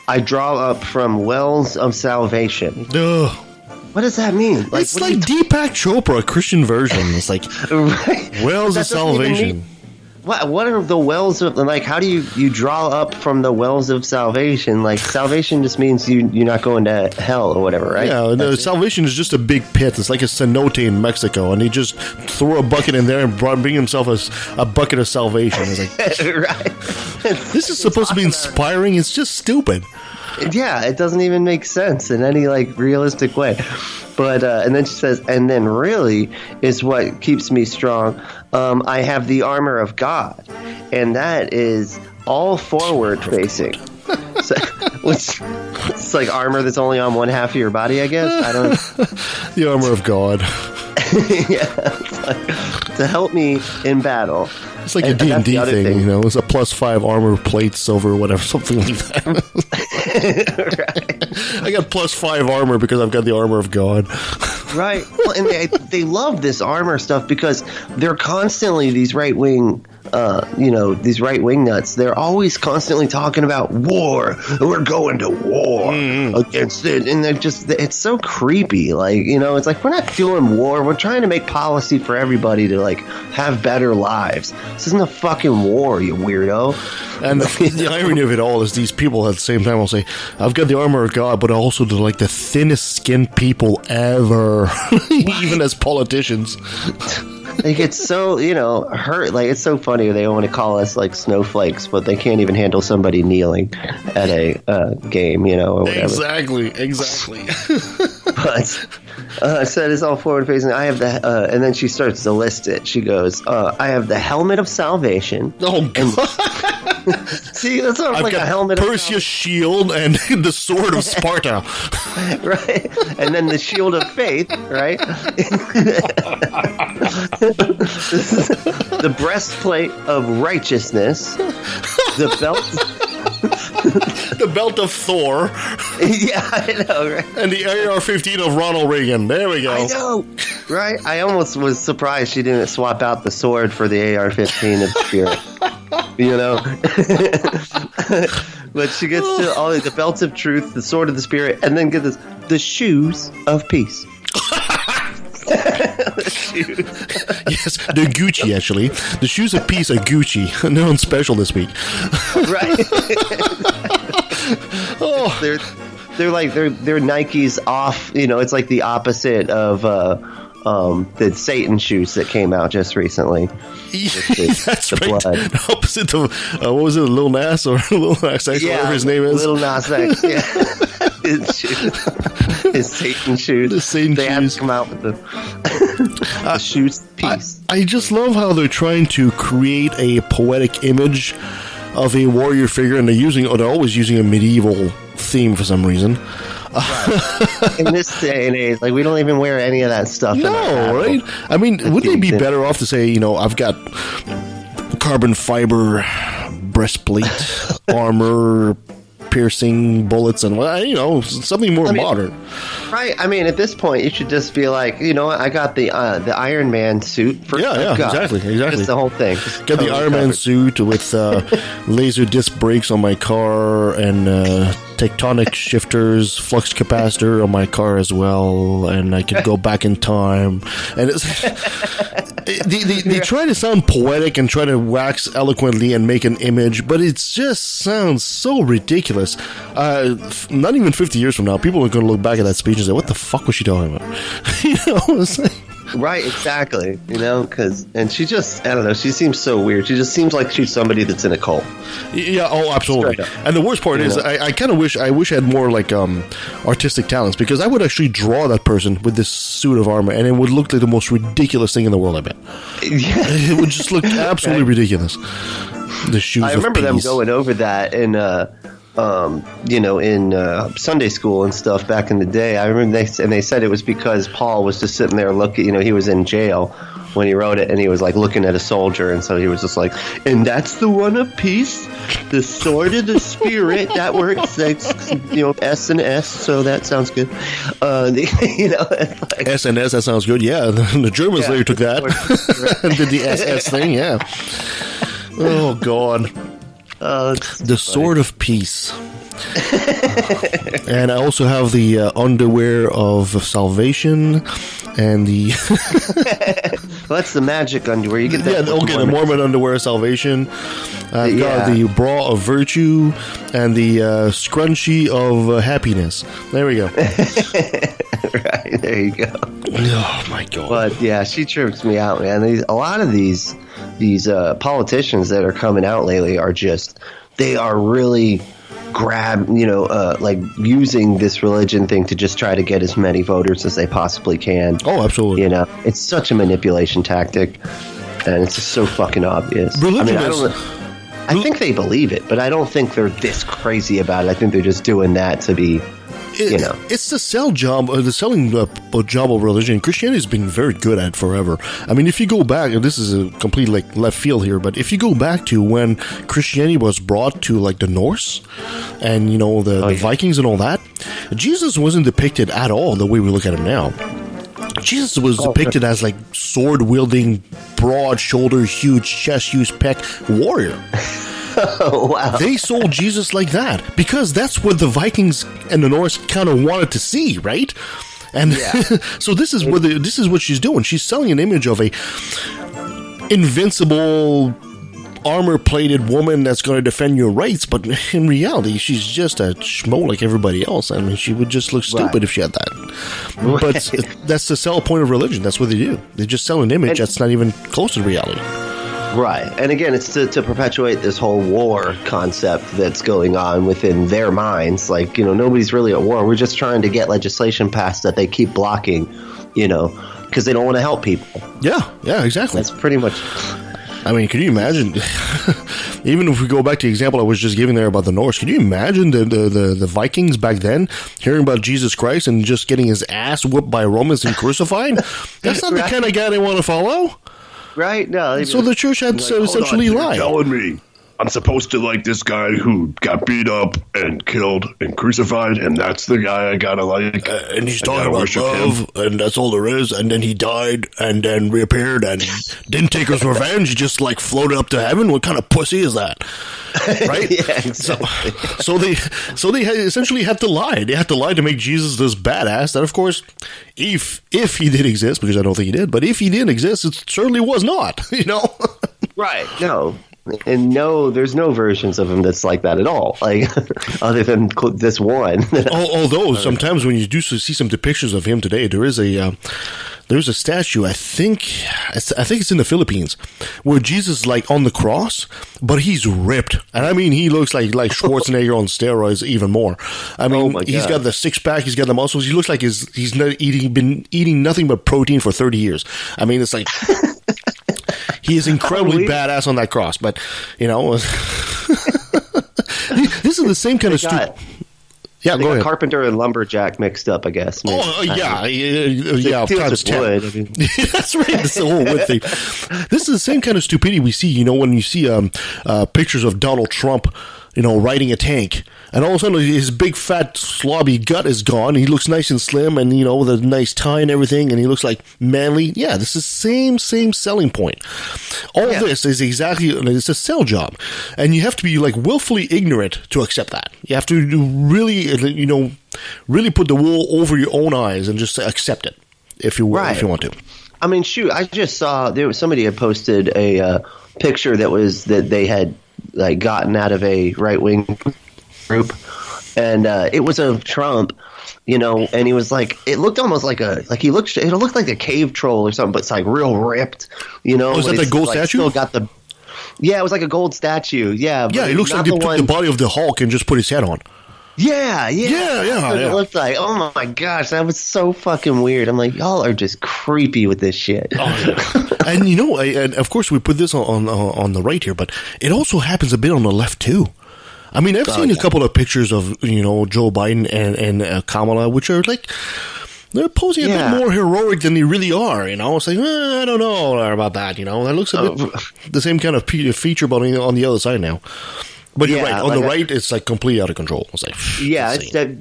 I draw up from wells of salvation. Ugh. What does that mean? It's like Deepak Chopra, a Christian version. It's like wells of salvation. What are the wells of, how do you draw up from the wells of salvation? Salvation just means you're not going to hell or whatever, right? Yeah, salvation is just a big pit. It's like a cenote in Mexico, and he just threw a bucket in there and bring himself a bucket of salvation. It's like, right. This is supposed to be inspiring. It's just stupid. Yeah, it doesn't even make sense in any realistic way. But and then she says, and then really is what keeps me strong. I have the armor of God, and that is all forward facing. So, it's like armor that's only on one half of your body, I guess. I don't. The armor of God. Yeah, to help me in battle. It's like a D&D thing, It's a +5 armor plate, silver, whatever, something like that. Right. I got +5 armor because I've got the armor of God. Right. Well, and they love this armor stuff because they're constantly these right wing nuts. They're always constantly talking about war. We're going to war against it, and it's so creepy. It's like we're not doing war. We're trying to make policy for everybody to have better lives. This isn't a fucking war, you weirdo. And the irony of it all is these people at the same time will say, "I've got the armor of God," but also they're the thinnest skinned people ever, even as politicians. They get so, hurt. It's so funny. They want to call us snowflakes, but they can't even handle somebody kneeling at a game, or whatever. Exactly. But I said it's all forward facing. I have the, and then she starts to list it. She goes, I have the helmet of salvation. Oh, God. See, that sounds like a helmet of Perseus' shield and the sword of Sparta. Right. And then the shield of faith, right? The breastplate of righteousness. The belt. The belt of Thor. Yeah, I know, right? And the AR-15 of Ronald Reagan. There we go. I know, right? I almost was surprised she didn't swap out the sword for the AR-15 of Spirit. You know? But she gets to all the belts of truth, the sword of the Spirit, and then get this, the shoes of peace. Yes, they're Gucci, actually. The shoes of peace are Gucci. And they're on special this week. Right. Oh. They're Nikes off, you know, it's like the opposite of the Satan shoes that came out just recently. That's right. The opposite of, what was it, Lil Nas or Lil Nas X, whatever his name is? Lil Nas X, yeah. His shoes. His Satan shoes. The Satan they shoes. have to come out with the shoes piece. I just love how they're trying to create a poetic image of a warrior figure, and they're always using a medieval theme for some reason. Right. In this day and age, like, we don't even wear any of that stuff. No, right? I mean, wouldn't they be better off to say, you know, I've got carbon fiber breastplate, armor, piercing bullets, and, you know, something more modern. Right. I mean, at this point, you should just be like, you know what? I got the Iron Man suit. Exactly. Just the whole thing. Just got the Iron Man suit with laser disc brakes on my car and tectonic shifters, flux capacitor on my car as well, and I can go back in time. And they try to sound poetic and try to wax eloquently and make an image, but it just sounds so ridiculous. Not even 50 years from now, people are going to look back at that speech and say, "What the fuck was she talking about?" You know, it's like, right, exactly. You know, and she just, I don't know, she seems so weird. She just seems like she's somebody that's in a cult. Yeah, oh, absolutely. And the worst part is, I kind of wish I had more, like, artistic talents, because I would actually draw that person with this suit of armor, and it would look like the most ridiculous thing in the world, I bet. Yeah. It would just look absolutely ridiculous. The shoes of peace. I remember them going over that in Sunday school and stuff back in the day. I remember they said it was because Paul was just sitting there looking, you know, he was in jail when he wrote it, and he was like looking at a soldier, and so he was just like, and that's the one of peace, the sword of the Spirit, that works, that's, you know, S and S, so that sounds good. You know, like, S and S, that sounds good, yeah. The Germans later took that and did the SS thing, yeah. Oh, God. The sword of peace. And I also have the underwear of salvation and the well, that's the magic underwear. You get that. Yeah, okay, the Mormon underwear of salvation. I've got the bra of virtue and the scrunchie of happiness. There we go. Right, there you go. Oh my God. But yeah, she trips me out, man. A lot of these politicians that are coming out lately are just, they are really like using this religion thing to just try to get as many voters as they possibly can. Oh, absolutely. You know, it's such a manipulation tactic, and it's just so fucking obvious. Religion I think they believe it, but I don't think they're this crazy about it. I think they're just doing that to be, you know. It's the selling job of religion. Christianity has been very good at it forever. I mean, if you go back, and this is a complete like left field here, but if you go back to when Christianity was brought to like the Norse and, you know, the Vikings and all that, Jesus wasn't depicted at all the way we look at him now. Jesus was depicted as like sword-wielding, broad-shouldered, huge chest, huge pec warrior. Oh, wow. They sold Jesus like that because that's what the Vikings and the Norse kind of wanted to see, right? And so this is what she's doing. She's selling an image of a invincible, armor-plated woman that's going to defend your rights, but in reality, she's just a schmo like everybody else. I mean, she would just look stupid if she had that. But that's the sell point of religion. That's what they do. They just sell an image that's not even close to reality. Right. And again, it's to perpetuate this whole war concept that's going on within their minds. Like, you know, nobody's really at war. We're just trying to get legislation passed that they keep blocking, you know, because they don't want to help people. Yeah, exactly. That's pretty much... I mean, can you imagine even if we go back to the example I was just giving there about the Norse, can you imagine the Vikings back then hearing about Jesus Christ and just getting his ass whooped by Romans and crucified? That's not the kind of guy they want to follow. Right? No. So the church had to essentially lie. Telling me I'm supposed to like this guy who got beat up and killed and crucified, and that's the guy I gotta like. And he's talking about love, and that's all there is. And then he died, and then reappeared, and didn't take his revenge. He just like floated up to heaven. What kind of pussy is that? Right? Yeah, exactly. So they essentially had to lie. They had to lie to make Jesus this badass. That, of course, if he did exist, because I don't think he did, but if he did exist, it certainly was not. Right? No. And no, there's no versions of him that's like that at all, like other than this one. Although sometimes when you do see some depictions of him today, there's a statue. I think it's in the Philippines where Jesus is like on the cross, but he's ripped, and I mean he looks like Schwarzenegger on steroids even more. I mean he's got the six pack, he's got the muscles. He looks like he's not been eating nothing but protein for 30 years. I mean it's like. He is incredibly badass on that cross, but, this is the same kind of stupid... Yeah, go ahead. Carpenter and lumberjack mixed up, I guess. Maybe. Times 10. Wood, I mean. That's right. That's the whole wood thing. This is the same kind of stupidity we see, when you see pictures of Donald Trump, riding a tank. And all of a sudden, his big, fat, slobby gut is gone. He looks nice and slim and, with a nice tie and everything. And he looks like manly. Yeah, this is the same selling point. All of this is it's a sell job. And you have to be, willfully ignorant to accept that. You have to really, really put the wool over your own eyes and just accept it, if you will, if you want to. I mean, shoot, I just saw somebody had posted a picture that they had, gotten out of a right-wing group, and it was of Trump, and he was it looked almost it looked like a cave troll or something, but it's real ripped, Was that the gold statue? Still got it was like a gold statue, yeah. Yeah, it looks like they took the body of the Hulk and just put his head on. Yeah. It looked like, oh my gosh, that was so fucking weird. I'm like, y'all are just creepy with this shit. Oh, yeah. And and of course we put this on the right here, but it also happens a bit on the left too. I mean, I've seen a couple of pictures of Joe Biden and Kamala, which are they're posing a bit more heroic than they really are. It's like I don't know about that. That looks a bit the same kind of feature, but on the other side now. But you're right. On the right, it's completely out of control. It's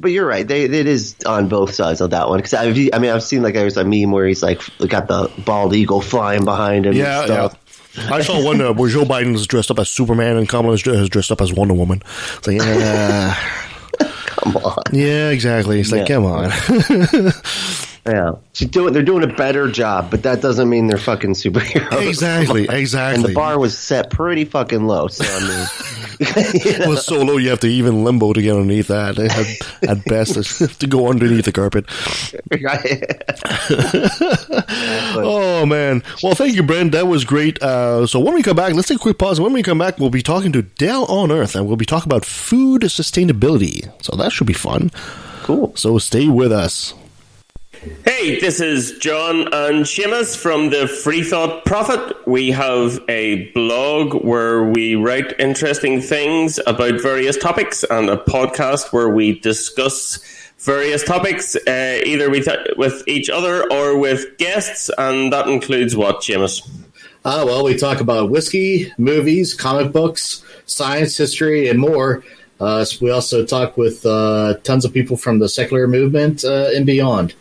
but you're right. It is on both sides of that one. Because I've seen there's a meme where he's got the bald eagle flying behind him. Yeah, and stuff. I saw one where Joe Biden is dressed up as Superman and Kamala is dressed up as Wonder Woman. It's like, come on. Yeah, exactly. It's like, come on. Yeah, they're doing a better job, but that doesn't mean they're fuking superheroes. Exactly. And the bar was set pretty fucking low. So I mean, It was so low you have to even limbo to get underneath that. At best, to go underneath the carpet. Oh man! Well, thank you, Brent. That was great. So when we come back, let's take a quick pause. When we come back, we'll be talking to Dell Onearth, and we'll be talking about food sustainability. So that should be fun. Cool. So stay with us. Hey, this is John and Seamus from the Free Thought Prophet. We have a blog where we write interesting things about various topics, and a podcast where we discuss various topics, either with each other or with guests, and that includes what, Seamus? Well, we talk about whiskey, movies, comic books, science, history, and more. We also talk with tons of people from the secular movement and beyond.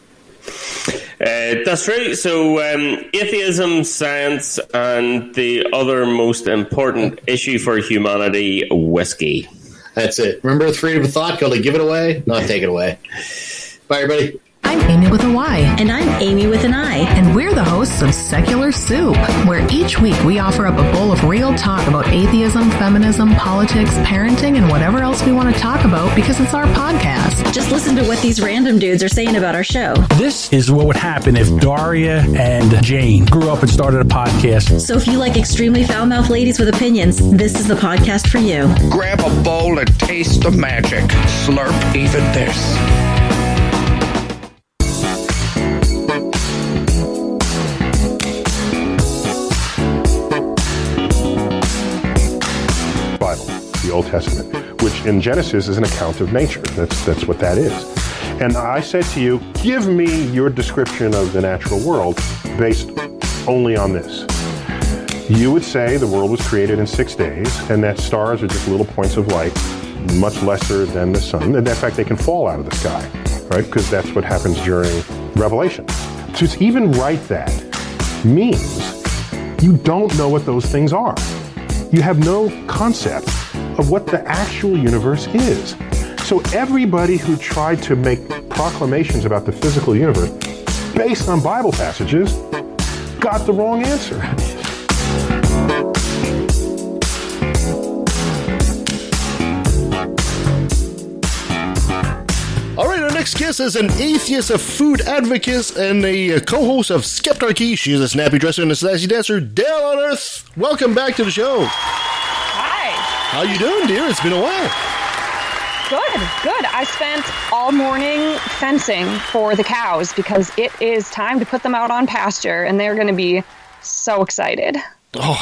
That's true. So atheism, science, and the other most important issue for humanity, whiskey. That's it. Remember the freedom of thought? Go to give it away, not take it away. Bye, everybody. I'm Amy with a Y. And I'm Amy with an I. And we're the hosts of Secular Soup, where each week we offer up a bowl of real talk about atheism, feminism, politics, parenting, and whatever else we want to talk about, because it's our podcast. Just listen to what these random dudes are saying about our show. This is what would happen if Daria and Jane grew up and started a podcast. So if you like extremely foul-mouthed ladies with opinions, this is the podcast for you. Grab a bowl and taste the magic. Slurp even this. Old Testament, which in Genesis is an account of nature. That's what that is. And I said to you, give me your description of the natural world based only on this. You would say the world was created in 6 days, and that stars are just little points of light, much lesser than the sun. And in fact, they can fall out of the sky, right? Because that's what happens during Revelation. To even write that means you don't know what those things are. You have no concept of what the actual universe is. So everybody who tried to make proclamations about the physical universe based on Bible passages got the wrong answer. All right, our next guest is an atheist, a food advocate, and a co-host of Skeptarchy. She is a snappy dresser and a sassy dancer, Dell Onearth. Welcome back to the show. Hi. How you doing, dear? It's been a while. Good. I spent all morning fencing for the cows because it is time to put them out on pasture, and they're going to be so excited. Oh.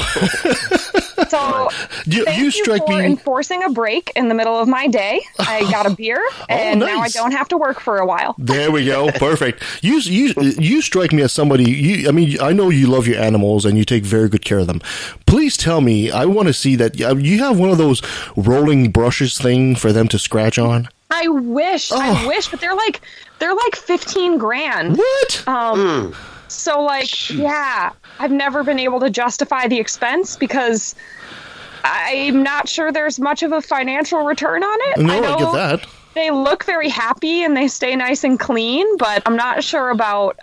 So thank you for enforcing a break in the middle of my day. I got a beer, and now I don't have to work for a while. There we go. Perfect. You strike me as somebody, I know you love your animals and you take very good care of them. Please tell me, I want to see that you have one of those rolling brushes thing for them to scratch on. I wish, but they're like $15,000. What? So, yeah, I've never been able to justify the expense because I'm not sure there's much of a financial return on it. No, I get that. They look very happy and they stay nice and clean, but I'm not sure about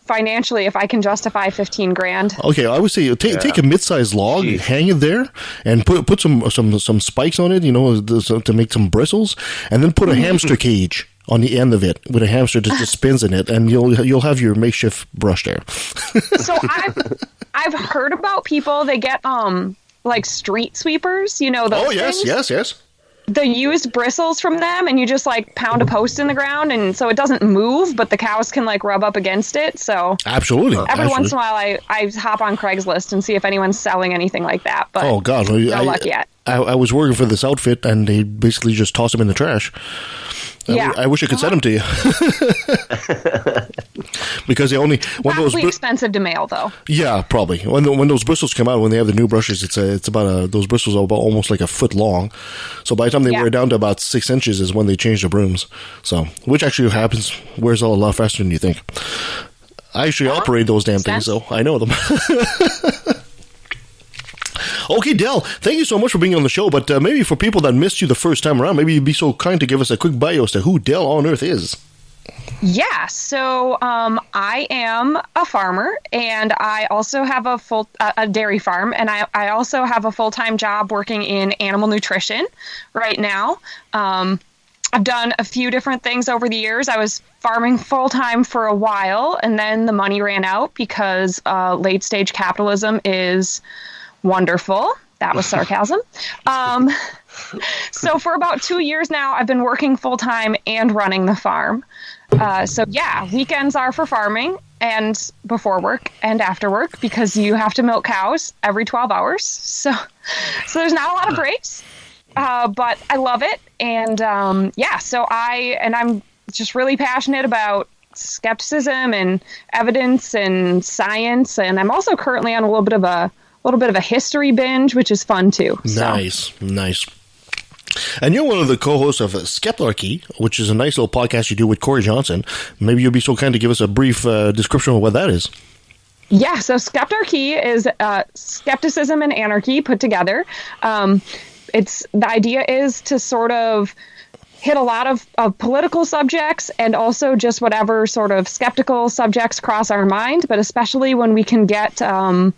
financially if I can justify $15,000. Okay, I would say take a mid-sized log, hang it there, and put some spikes on it, to make some bristles, and then put a hamster cage on the end of it with a hamster that just spins in it, and you'll have your makeshift brush there. So I've heard about people that get like street sweepers, those things? Yes. The used bristles from them, and you just pound a post in the ground, and so it doesn't move, but the cows can rub up against it. So absolutely, every once in a while, I hop on Craigslist and see if anyone's selling anything like that. But oh god, no luck yet. I was working for this outfit, and they basically just toss them in the trash. Yeah. I wish I could send them to you. Because they only probably expensive to mail, though. Yeah, probably. When those bristles come out, when they have the new brushes, it's about those bristles are about almost like a foot long. So by the time they wear down to about 6 inches is when they change the brooms. So which actually wears out a lot faster than you think. I actually operate those damn things, so I know them. Okay, Dell, thank you so much for being on the show, but maybe for people that missed you the first time around, maybe you'd be so kind to give us a quick bio as to who Dell Onearth is. Yeah, so I am a farmer, and I also have a dairy farm, and I also have a full-time job working in animal nutrition right now. I've done a few different things over the years. I was farming full-time for a while, and then the money ran out because late-stage capitalism is wonderful. That was sarcasm. So for about 2 years now, I've been working full-time and running the farm. So yeah, weekends are for farming and before work and after work because you have to milk cows every 12 hours. So there's not a lot of breaks, but I love it. And so I'm just really passionate about skepticism and evidence and science. And I'm also currently on a little bit of a history binge, which is fun too. Nice. And you're one of the co-hosts of Skeptarchy, which is a nice little podcast you do with Corey Johnson. Maybe you'll be so kind to give us a brief description of what that is. Yeah, so Skeptarchy is skepticism and anarchy put together. The idea is to sort of hit a lot of political subjects and also just whatever sort of skeptical subjects cross our mind, but especially when we can get the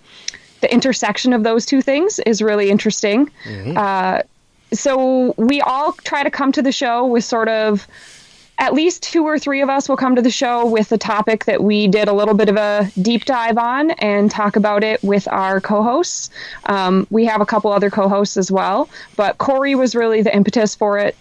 intersection of those two things is really interesting. Mm-hmm. So we all try to come to the show with sort of, at least 2 or 3 of us will come to the show with a topic that we did a little bit of a deep dive on and talk about it with our co-hosts. We have a couple other co-hosts as well, but Corey was really the impetus for it.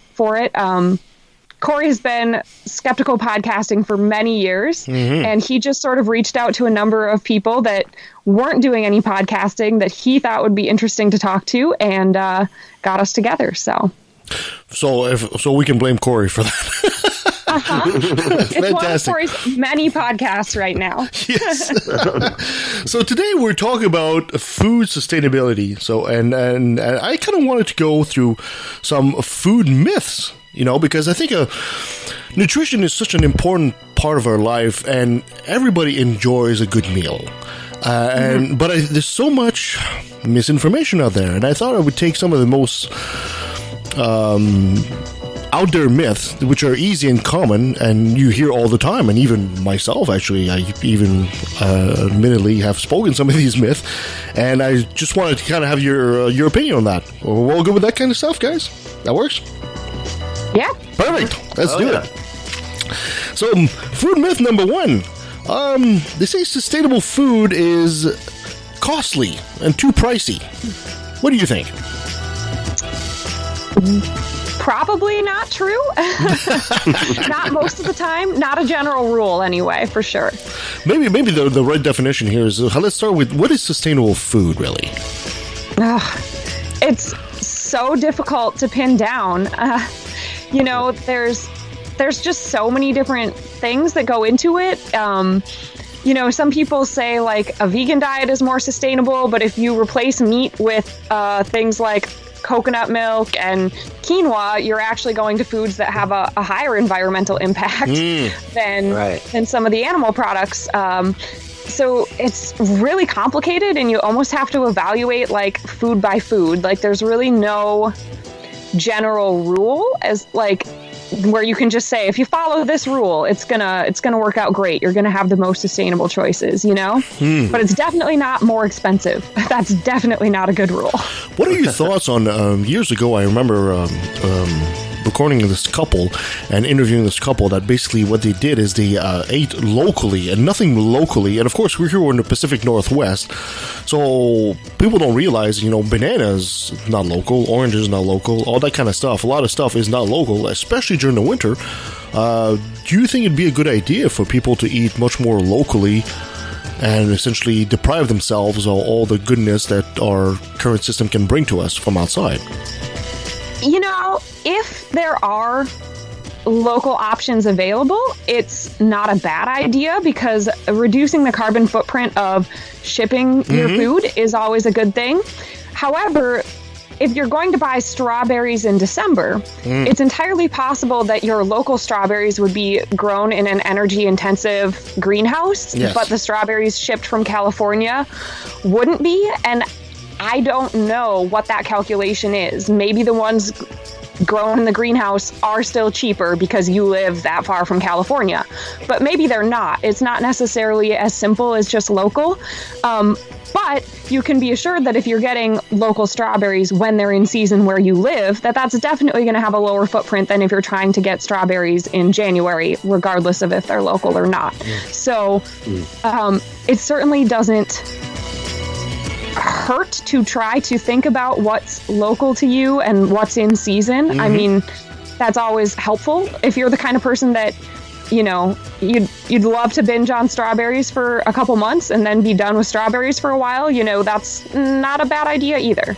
Corey has been skeptical podcasting for many years, and he just sort of reached out to a number of people that weren't doing any podcasting that he thought would be interesting to talk to, and got us together. So we can blame Corey for that. It's fantastic. One of Corey's many podcasts right now. Yes. So today we're talking about food sustainability. So and I kind of wanted to go through some food myths, because I think nutrition is such an important part of our life, and everybody enjoys a good meal. But there's so much misinformation out there, and I thought I would take some of the most out there myths, which are easy and common, and you hear all the time, and even myself, actually, I even admittedly have spoken some of these myths, and I just wanted to kind of have your opinion on that. We're all good with that kind of stuff, guys? That works? Yeah. Perfect. Let's do it. So, food myth number 1. They say sustainable food is costly and too pricey. What do you think? Probably not true. Not most of the time. Not a general rule, anyway, for sure. Maybe the right definition here is, let's start with, what is sustainable food, really? It's so difficult to pin down. There's just so many different things that go into it. Some people say, like, a vegan diet is more sustainable, but if you replace meat with things like coconut milk and quinoa, you're actually going to foods that have a higher environmental impact than some of the animal products. So it's really complicated, and you almost have to evaluate, like, food by food. Like, there's really no general rule as, like, where you can just say, if you follow this rule, it's gonna work out great. You're gonna have the most sustainable choices, But it's definitely not more expensive. That's definitely not a good rule. What are your thoughts on, years ago, I remember recording this couple and interviewing this couple that basically what they did is they ate locally and nothing locally. And of course, we're here in the Pacific Northwest, so people don't realize, bananas not local, oranges not local, all that kind of stuff. A lot of stuff is not local, especially during the winter. Do you think it'd be a good idea for people to eat much more locally and essentially deprive themselves of all the goodness that our current system can bring to us from outside? If there are local options available, it's not a bad idea, because reducing the carbon footprint of shipping your food is always a good thing. However, if you're going to buy strawberries in December, it's entirely possible that your local strawberries would be grown in an energy-intensive greenhouse, but the strawberries shipped from California wouldn't be, and I don't know what that calculation is. Maybe the ones grown in the greenhouse are still cheaper because you live that far from California, but maybe they're not. It's not necessarily as simple as just local. But you can be assured that if you're getting local strawberries when they're in season where you live, that's definitely going to have a lower footprint than if you're trying to get strawberries in January, regardless of if they're local or not. So it certainly doesn't hurt to try to think about what's local to you and what's in season. I mean, that's always helpful. If you're the kind of person that, you'd love to binge on strawberries for a couple months and then be done with strawberries for a while, that's not a bad idea either.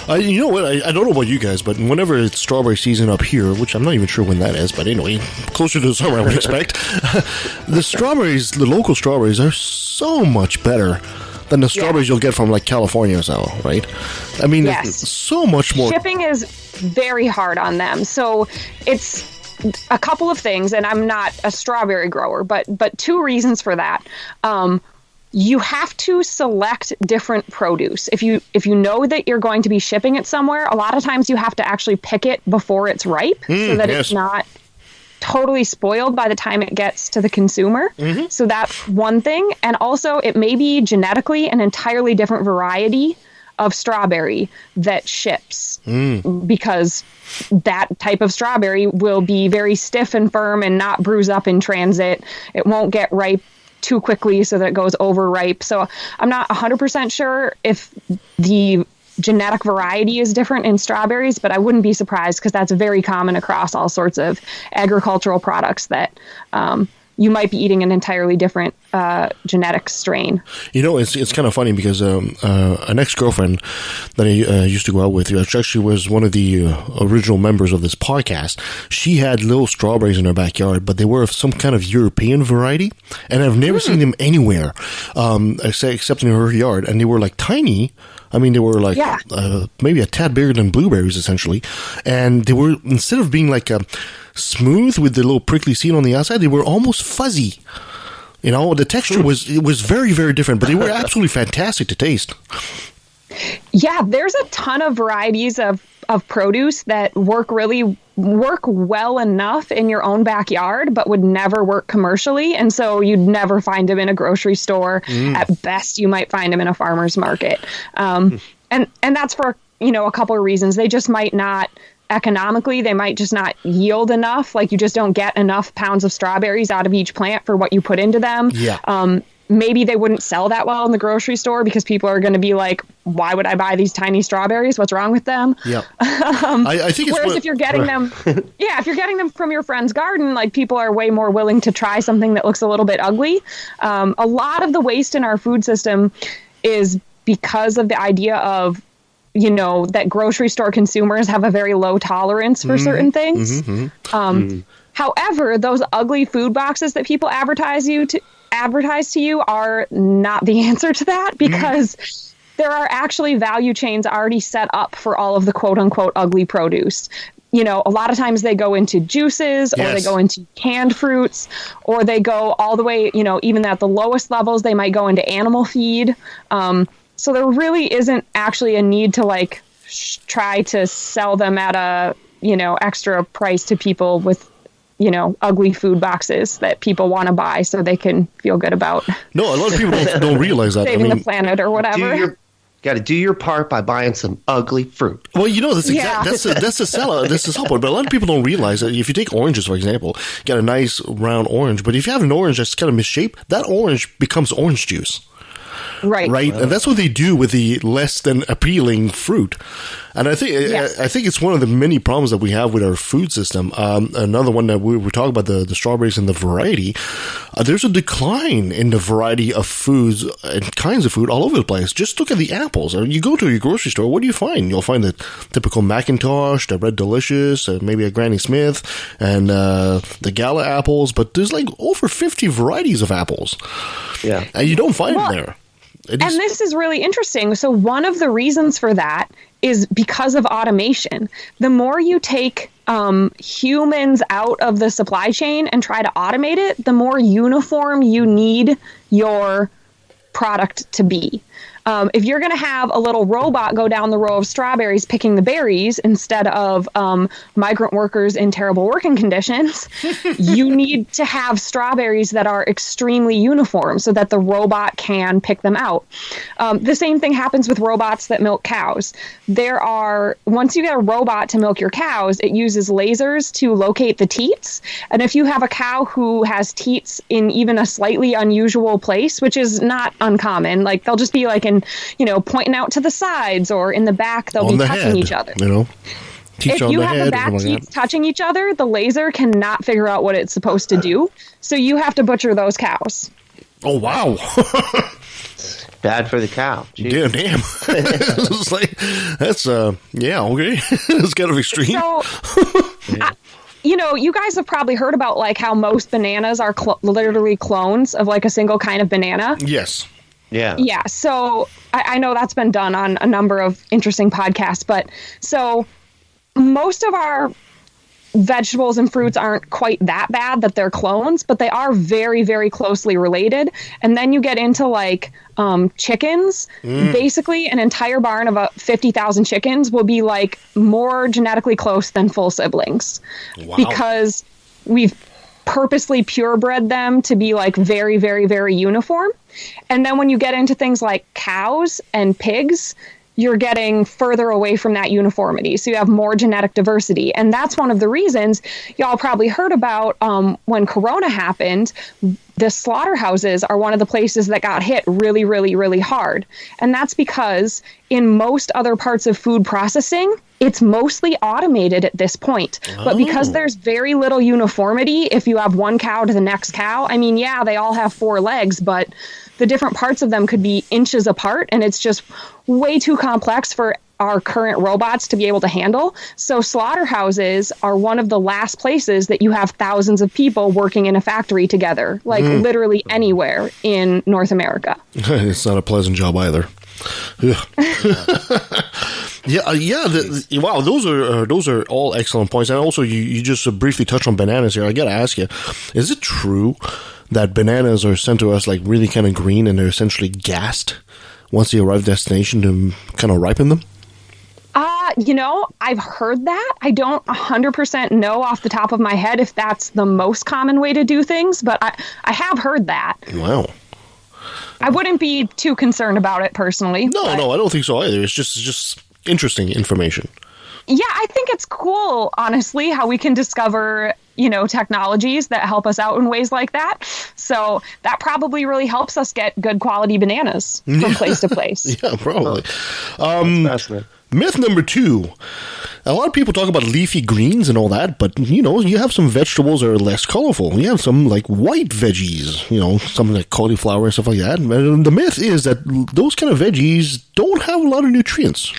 You know what? I don't know about you guys, but whenever it's strawberry season up here, which I'm not even sure when that is, but anyway, closer to the summer I would expect, the local strawberries are so much better than the strawberries you'll get from, like, California or so, right? I mean, it's so much more. Shipping is very hard on them. So it's a couple of things, and I'm not a strawberry grower, but 2 reasons for that. You have to select different produce. If you know that you're going to be shipping it somewhere, a lot of times you have to actually pick it before it's ripe so that it's not totally spoiled by the time it gets to the consumer. So that's one thing. And also, it may be genetically an entirely different variety of strawberry that ships, because that type of strawberry will be very stiff and firm and not bruise up in transit. It won't get ripe too quickly so that it goes overripe. So I'm not 100% sure if the genetic variety is different in strawberries, but I wouldn't be surprised because that's very common across all sorts of agricultural products that you might be eating an entirely different genetic strain. It's kind of funny because an ex-girlfriend that I used to go out with, which actually was one of the original members of this podcast, she had little strawberries in her backyard, but they were of some kind of European variety, and I've never seen them anywhere except in her yard, and they were like tiny. I mean, they were like maybe a tad bigger than blueberries, essentially. And they were, instead of being like smooth with the little prickly seed on the outside, they were almost fuzzy. The texture was very, very different, but they were absolutely fantastic to taste. Yeah, there's a ton of varieties of produce that work well enough in your own backyard, but would never work commercially. And so you'd never find them in a grocery store. At best, you might find them in a farmer's market. And that's for, a couple of reasons. They just might not economically, they might just not yield enough. Like you just don't get enough pounds of strawberries out of each plant for what you put into them. Yeah. Maybe they wouldn't sell that well in the grocery store because people are going to be like, why would I buy these tiny strawberries? What's wrong with them? Yeah. I think it's whereas if you're getting them, if you're getting them from your friend's garden, like people are way more willing to try something that looks a little bit ugly. A lot of the waste in our food system is because of the idea of, that grocery store consumers have a very low tolerance for certain things. However, those ugly food boxes that people advertise to you are not the answer to that, because there are actually value chains already set up for all of the quote unquote ugly produce. A lot of times they go into juices or they go into canned fruits, or they go all the way, even at the lowest levels, they might go into animal feed. So there really isn't actually a need to try to sell them at a, extra price to people with, ugly food boxes that people want to buy so they can feel good about. No, a lot of people don't realize that. Saving the planet or whatever. Got to do your part by buying some ugly fruit. Well, that's a sellout. That's a sell point. But a lot of people don't realize that if you take oranges, for example, you get a nice round orange. But if you have an orange that's kind of misshapen, that orange becomes orange juice. Right. And that's what they do with the less than appealing fruit. And I think it's one of the many problems that we have with our food system. Another one that we were talking about, the strawberries and the variety. There's a decline in the variety of foods and kinds of food all over the place. Just look at the apples. You go to your grocery store, what do you find? You'll find the typical Macintosh, the Red Delicious, maybe a Granny Smith, and the Gala apples. But there's over 50 varieties of apples. Yeah. And you don't find them there. And this is really interesting. So one of the reasons for that is because of automation. The more you take humans out of the supply chain and try to automate it, the more uniform you need your product to be. If you're going to have a little robot go down the row of strawberries picking the berries instead of migrant workers in terrible working conditions, you need to have strawberries that are extremely uniform so that the robot can pick them out. The same thing happens with robots that milk cows. Once you get a robot to milk your cows, it uses lasers to locate the teats. And if you have a cow who has teats in even a slightly unusual place, which is not uncommon, they'll just be pointing out to the sides, or in the back, they'll be touching each other. If you have the back teats touching each other, the laser cannot figure out what it's supposed to do. So you have to butcher those cows. Oh, wow. Bad for the cow. Jeez. Damn. It's okay. It's kind of extreme. So, you guys have probably heard about how most bananas are literally clones of a single kind of banana. Yes. Yeah. Yeah. So I know that's been done on a number of interesting podcasts, but so most of our vegetables and fruits aren't quite that bad that they're clones, but they are very, very closely related. And then you get into chickens. Basically, an entire barn of 50,000 chickens will be more genetically close than full siblings. Wow. Because we've purposely purebred them to be very, very, very uniform. And then when you get into things like cows and pigs, you're getting further away from that uniformity. So you have more genetic diversity. And that's one of the reasons y'all probably heard about when Corona happened. The slaughterhouses are one of the places that got hit really, really, really hard. And that's because in most other parts of food processing, it's mostly automated at this point. But because there's very little uniformity, if you have one cow to the next cow, I mean, yeah, they all have 4 legs, but the different parts of them could be inches apart, and it's just way too complex for our current robots to be able to handle. So slaughterhouses are one of the last places that you have thousands of people working in a factory together, like literally anywhere in North America. It's not a pleasant job either. Yeah. Wow, those are all excellent points. And also, you just briefly touched on bananas here. I got to ask you, is it true that bananas are sent to us like really kind of green and they're essentially gassed once they arrive at destination to kind of ripen them? I've heard that. I don't 100% know off the top of my head if that's the most common way to do things, but I have heard that. Wow. I wouldn't be too concerned about it personally. No, I don't think so either. It's just interesting information. Yeah, I think it's cool, honestly, how we can discover, technologies that help us out in ways like that. So that probably really helps us get good quality bananas from place to place. Yeah, probably. Myth number 2. A lot of people talk about leafy greens and all that, but, you have some vegetables that are less colorful. You have some, like, white veggies, something like cauliflower and stuff like that. And the myth is that those kind of veggies don't have a lot of nutrients.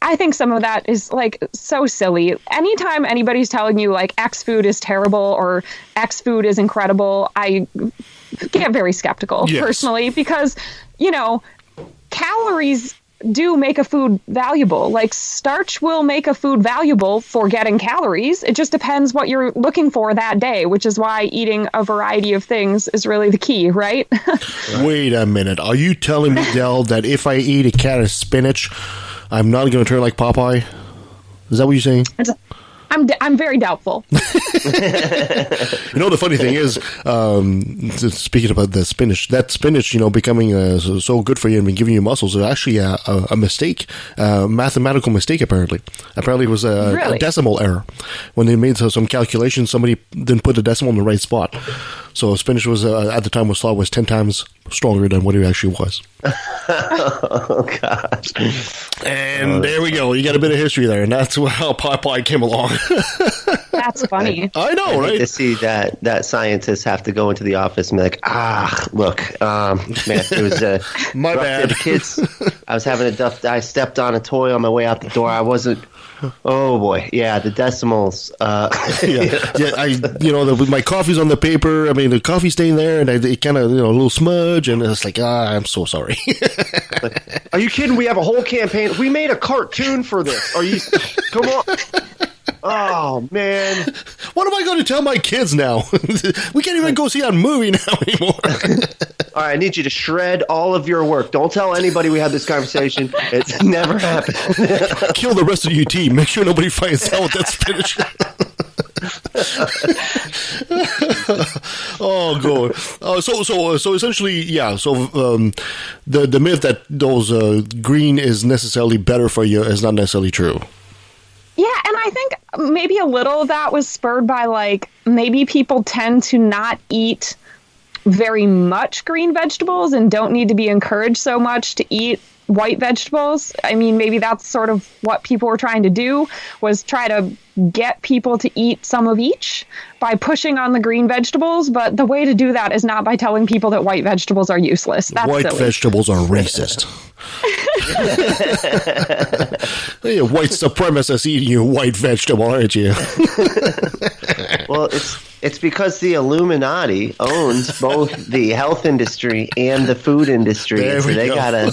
I think some of that is like so silly. Anytime anybody's telling you like X food is terrible or X food is incredible, I get very skeptical personally because, calories do make a food valuable. Like starch will make a food valuable for getting calories. It just depends what you're looking for that day, which is why eating a variety of things is really the key, right? Wait a minute. Are you telling me, Dell, that if I eat a can of spinach, I'm not going to turn like Popeye? Is that what you're saying? I'm very doubtful. The funny thing is, speaking about the spinach, that spinach, becoming so good for you and giving you muscles is actually a mistake, mathematical mistake, apparently. Apparently it was a decimal error. When they made some calculations, somebody didn't put the decimal in the right spot. So spinach was, at the time, was thought was 10 times stronger than what it actually was. Oh, gosh. And there we go. You got a bit of history there, and that's how Popeye came along. That's funny. I know, right? To see that scientists have to go into the office and be like, look, man, it was my bad, kids. I was having I stepped on a toy on my way out the door. I wasn't. Oh boy, yeah, the decimals. My coffee's on the paper. I mean, the coffee stain there, and it kind of, a little smudge, and it's like, I'm so sorry. Are you kidding? We have a whole campaign. We made a cartoon for this. Are you? Come on. Oh, man. What am I going to tell my kids now? We can't even go see a movie now anymore. All right, I need you to shred all of your work. Don't tell anybody we had this conversation. It's never happened. Kill the rest of your team. Make sure nobody finds out that's finished. Oh, God. So essentially, yeah. So the myth that those green is necessarily better for you is not necessarily true. Yeah, and I think maybe a little of that was spurred by, like, maybe people tend to not eat very much green vegetables and don't need to be encouraged so much to eat white vegetables. I mean, maybe that's sort of what people were trying to do, was try to get people to eat some of each by pushing on the green vegetables. But the way to do that is not by telling people that white vegetables are useless. That's white silly. Vegetables are racist. You're a white supremacist eating your white vegetable, aren't you? Well, it's because the Illuminati owns both the health industry and the food industry. There so we they go. gotta.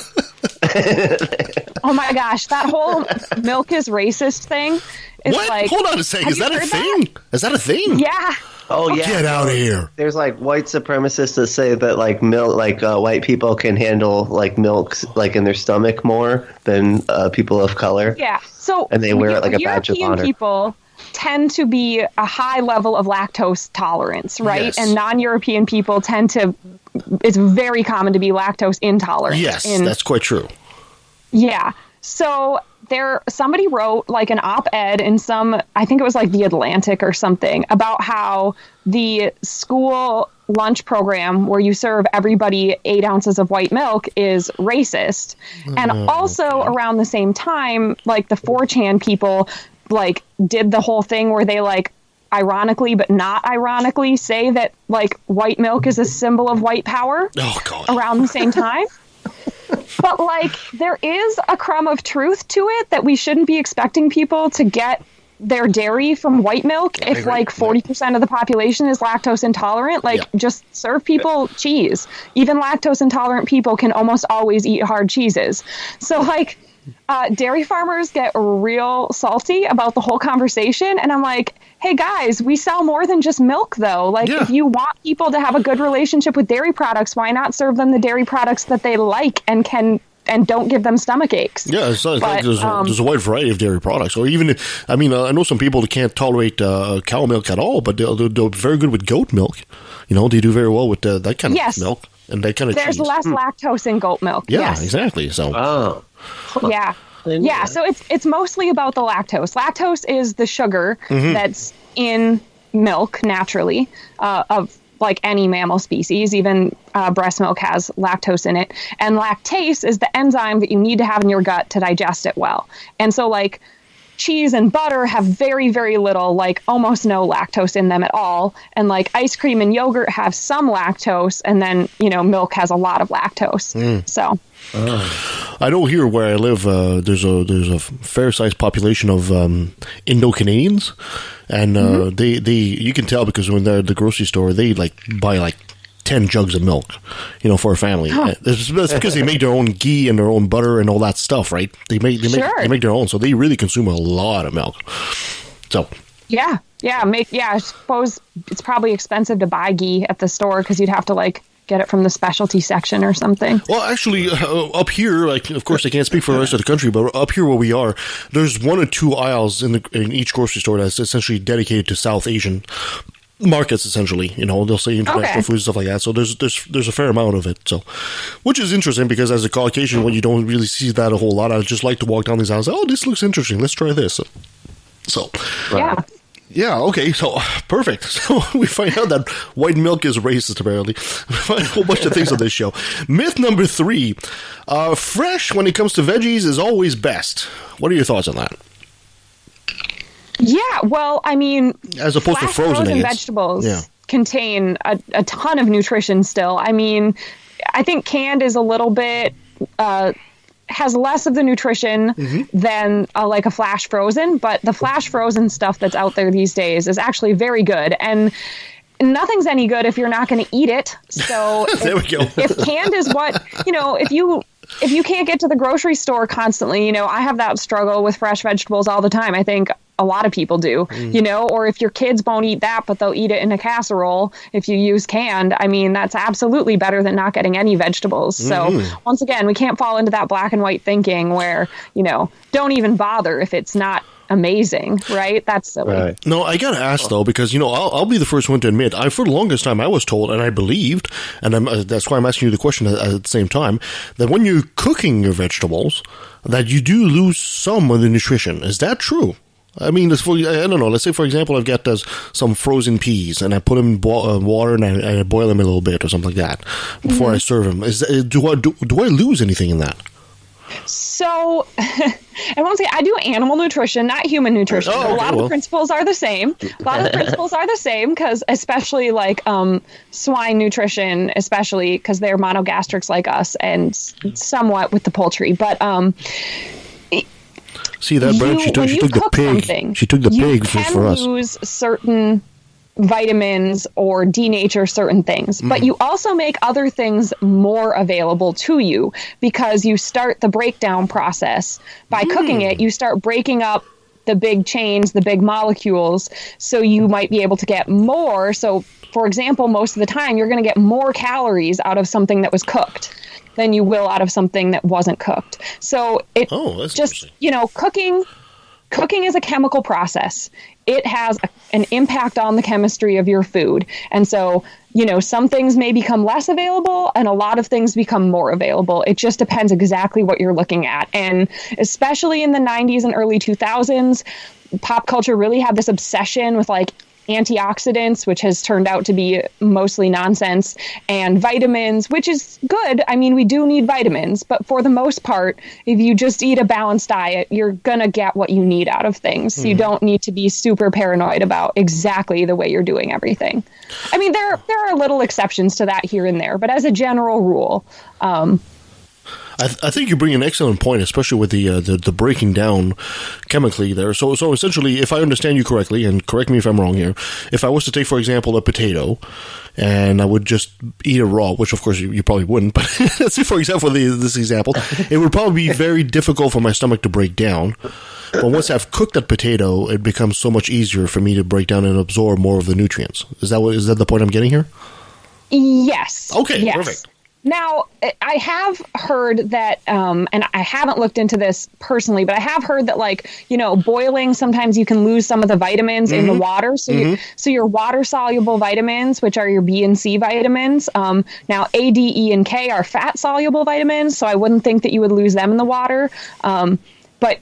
Oh my gosh, that whole milk is racist thing is what? like. Hold on a second. Is that a thing? That? Is that a thing? Yeah. Oh yeah. Get out of here. There's like white supremacists that say that like milk, white people can handle like milk like in their stomach more than people of color. Yeah. So and they wear it like a badge of honor. People tend to be a high level of lactose tolerance, right? Yes. And non-European people it's very common to be lactose intolerant. Yes, that's quite true. Yeah. So somebody wrote like an op-ed in I think it was like The Atlantic or something, about how the school lunch program where you serve everybody 8 ounces of white milk is racist. And also around the same time, like the 4chan people like did the whole thing where they like ironically but not ironically say that like white milk is a symbol of white power. Oh God. Around the same time. But like there is a crumb of truth to it that we shouldn't be expecting people to get their dairy from white milk if like 40% of the population is lactose intolerant. Like just serve people cheese. Even lactose intolerant people can almost always eat hard cheeses. So like dairy farmers get real salty about the whole conversation, and I'm like, hey guys, we sell more than just milk though. Like if you want people to have a good relationship with dairy products, why not serve them the dairy products that they like and don't give them stomach aches? Yeah, it's not like there's a wide variety of dairy products. Or even, I know some people that can't tolerate cow milk at all, but they're very good with goat milk. You know, they do very well with that kind of milk and that kind of There's cheese. less lactose in goat milk. Yeah, yes. Exactly. So. Yeah. Yeah, so it's mostly about the lactose. Lactose is the sugar that's in milk naturally of like any mammal species. Even breast milk has lactose in it. And lactase is the enzyme that you need to have in your gut to digest it well. And so like cheese and butter have very, very little, like almost no lactose in them at all. And like ice cream and yogurt have some lactose, and then, milk has a lot of lactose. So I know here where I live, there's a fair sized population of Indo-Canadians, and they you can tell because when they're at the grocery store, they like buy like 10 jugs of milk, for a family. That's because they make their own ghee and their own butter and all that stuff, right? They make their own, so they really consume a lot of milk. So I suppose it's probably expensive to buy ghee at the store because you'd have to like get it from the specialty section or something. Well, actually, up here, like, of course, I can't speak for the rest of the country, but up here where we are, there's 1 or 2 aisles in each grocery store that's essentially dedicated to South Asian markets. Essentially, they'll say international food and stuff like that. So there's a fair amount of it. So, which is interesting because as a Caucasian, when you don't really see that a whole lot, I just like to walk down these aisles. Oh, this looks interesting. Let's try this. So yeah. Yeah, okay, so perfect. So we find out that white milk is racist, apparently. We find a whole bunch of things on this show. Myth number 3, fresh when it comes to veggies is always best. What are your thoughts on that? Yeah, well, I mean, as opposed to frozen vegetables contain a ton of nutrition still. I mean, I think canned is a little bit... has less of the nutrition than like a flash frozen, but the flash frozen stuff that's out there these days is actually very good. And nothing's any good if you're not going to eat it. So there we go. If canned is what, if you can't get to the grocery store constantly, I have that struggle with fresh vegetables all the time. I think a lot of people do, or if your kids won't eat that, but they'll eat it in a casserole, if you use canned, I mean, that's absolutely better than not getting any vegetables. So once again, we can't fall into that black and white thinking where, don't even bother if it's not amazing, right? That's silly. Right. No, I gotta ask though, because I'll be the first one to admit, for the longest time I was told, and I believed, and that's why I'm asking you the question at the same time, that when you're cooking your vegetables, that you do lose some of the nutrition. Is that true? I mean, I don't know. Let's say, for example, I've got some frozen peas, and I put them in water, and I boil them a little bit, or something like that, before I serve them. Do I lose anything in that? So, I won't say I do animal nutrition, not human nutrition. A lot of the principles are the same. Because especially like swine nutrition, especially because they're monogastrics like us, and somewhat with the poultry. But see that, Brent? She took the pig. She took the pig for us. You can lose certain vitamins or denature certain things, but you also make other things more available to you because you start the breakdown process by cooking it. You start breaking up the big chains, the big molecules, so you might be able to get more. So, for example, most of the time you're going to get more calories out of something that was cooked than you will out of something that wasn't cooked. So it just, cooking cooking is a chemical process. It has an impact on the chemistry of your food. And so, some things may become less available and a lot of things become more available. It just depends exactly what you're looking at. And especially in the 90s and early 2000s, pop culture really had this obsession with like antioxidants, which has turned out to be mostly nonsense, and vitamins, which is good. I mean, we do need vitamins, but for the most part, if you just eat a balanced diet, you're gonna get what you need out of things. You don't need to be super paranoid about exactly the way you're doing everything. I mean, there are little exceptions to that here and there, but as a general rule, I think you bring an excellent point, especially with the breaking down chemically there. So essentially, if I understand you correctly, and correct me if I'm wrong here, if I was to take, for example, a potato, and I would just eat it raw, which of course you probably wouldn't, but let's say, for example, this example, it would probably be very difficult for my stomach to break down. But once I've cooked that potato, it becomes so much easier for me to break down and absorb more of the nutrients. Is that the point I'm getting here? Yes. Okay, yes. Perfect. Now, I have heard that, and I haven't looked into this personally, but I have heard that, boiling, sometimes you can lose some of the vitamins in the water. So, so your water-soluble vitamins, which are your B and C vitamins, now A, D, E, and K are fat-soluble vitamins, so I wouldn't think that you would lose them in the water. But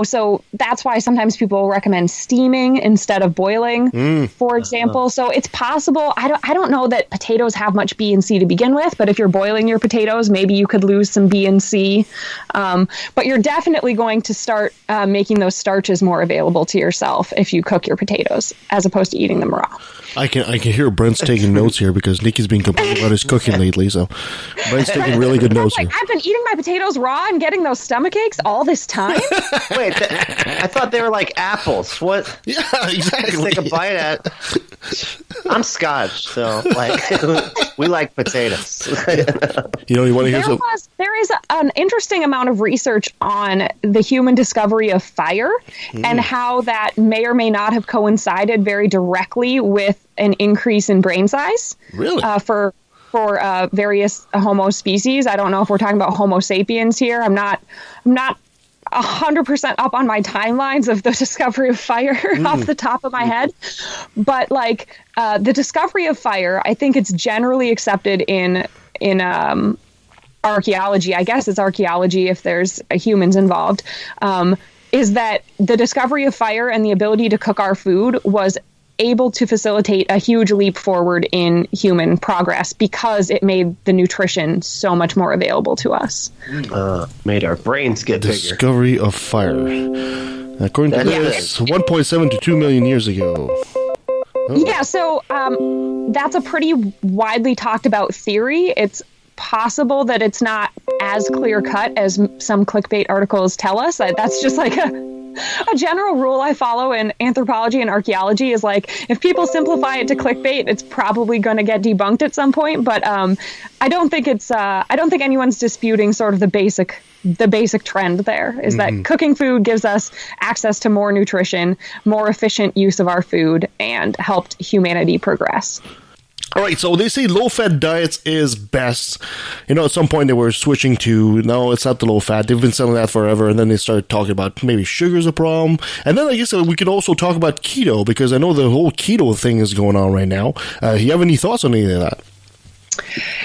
so that's why sometimes people recommend steaming instead of boiling, for example. So it's possible. I don't know that potatoes have much B and C to begin with, but if you're boiling your potatoes, maybe you could lose some B and C. But you're definitely going to start making those starches more available to yourself if you cook your potatoes as opposed to eating them raw. I can hear Brent's taking notes here because Nikki's been complaining about his cooking lately. So Brent's taking really good notes here. I've been eating my potatoes raw and getting those stomach aches all this time. Wait, I thought they were like apples. What? Yeah, exactly. Just take a bite at. I'm Scotch, so we like potatoes. You want to hear something? There is an interesting amount of research on the human discovery of fire and how that may or may not have coincided very directly with an increase in brain size. Really? For various Homo species. I don't know if we're talking about Homo sapiens here. I'm not 100% up on my timelines of the discovery of fire off the top of my head. But the discovery of fire, I think it's generally accepted in archaeology. I guess it's archaeology if there's humans involved, is that the discovery of fire and the ability to cook our food was able to facilitate a huge leap forward in human progress because it made the nutrition so much more available to us. Made our brains get bigger. Discovery of fire. According to this, 1.7 to 2 million years ago. Oh. Yeah, so that's a pretty widely talked about theory. It's possible that it's not as clear cut as some clickbait articles tell us. That's just like a general rule I follow in anthropology and archaeology is if people simplify it to clickbait, it's probably going to get debunked at some point. But I don't think anyone's disputing sort of the basic trend there is that cooking food gives us access to more nutrition, more efficient use of our food, and helped humanity progress. All right, so they say low-fat diets is best. At some point they were switching to, no, it's not the low-fat. They've been selling that forever, and then they started talking about maybe sugar's a problem. And then I guess we could also talk about keto, because I know the whole keto thing is going on right now. You have any thoughts on any of that?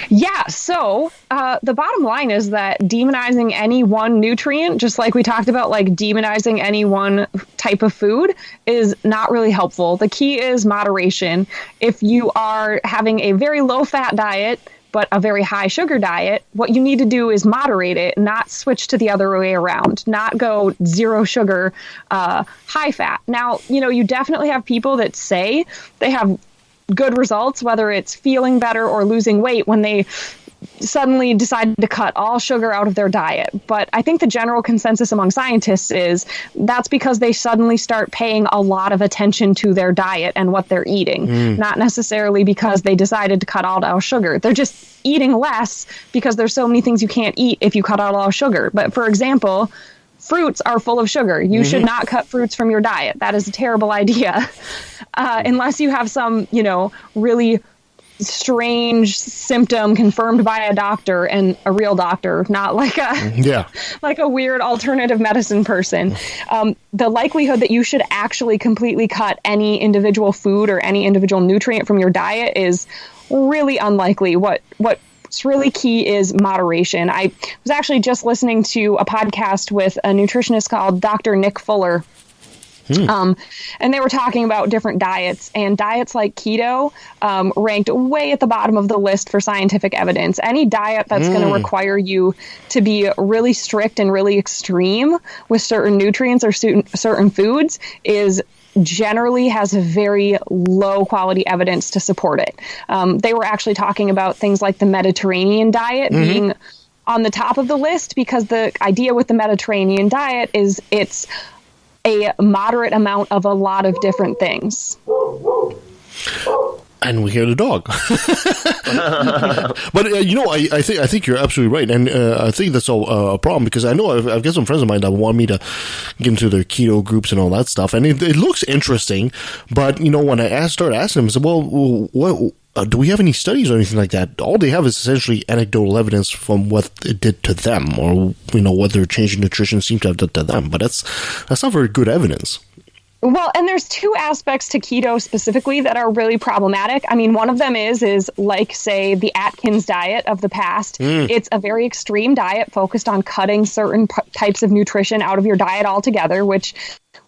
Yeah, so the bottom line is that demonizing any one nutrient, just like we talked about, demonizing any one type of food, is not really helpful. The key is moderation. If you are having a very low-fat diet, but a very high sugar diet, what you need to do is moderate it, not switch to the other way around, not go zero sugar, high fat. Now, you definitely have people that say they have good results, whether it's feeling better or losing weight, when they suddenly decide to cut all sugar out of their diet. But I think the general consensus among scientists is that's because they suddenly start paying a lot of attention to their diet and what they're eating, not necessarily because they decided to cut out all sugar. They're just eating less because there's so many things you can't eat if you cut out all sugar. But for example, fruits are full of sugar. You should not cut fruits from your diet. That is a terrible idea. Unless you have some, really strange symptom confirmed by a doctor and a real doctor, not like a weird alternative medicine person. The likelihood that you should actually completely cut any individual food or any individual nutrient from your diet is really unlikely. What's really key is moderation. I was actually just listening to a podcast with a nutritionist called Dr. Nick Fuller. And they were talking about different diets, and diets like keto ranked way at the bottom of the list for scientific evidence. Any diet that's going to require you to be really strict and really extreme with certain nutrients or certain foods is generally has a very low quality evidence to support it. They were actually talking about things like the Mediterranean diet being on the top of the list, because the idea with the Mediterranean diet is it's a moderate amount of a lot of different things. And we hear the dog. But I think you're absolutely right, and I think that's a problem, because I know I've got some friends of mine that want me to get into their keto groups and all that stuff, and it looks interesting. But when I started asking them, I said, "Well, what? Do we have any studies or anything like that?" All they have is essentially anecdotal evidence from what it did to them, or what their change in nutrition seemed to have done to them. But that's not very good evidence. Well, and there's two aspects to keto specifically that are really problematic. I mean, one of them is like, say, the Atkins diet of the past. It's a very extreme diet focused on cutting certain types of nutrition out of your diet altogether, which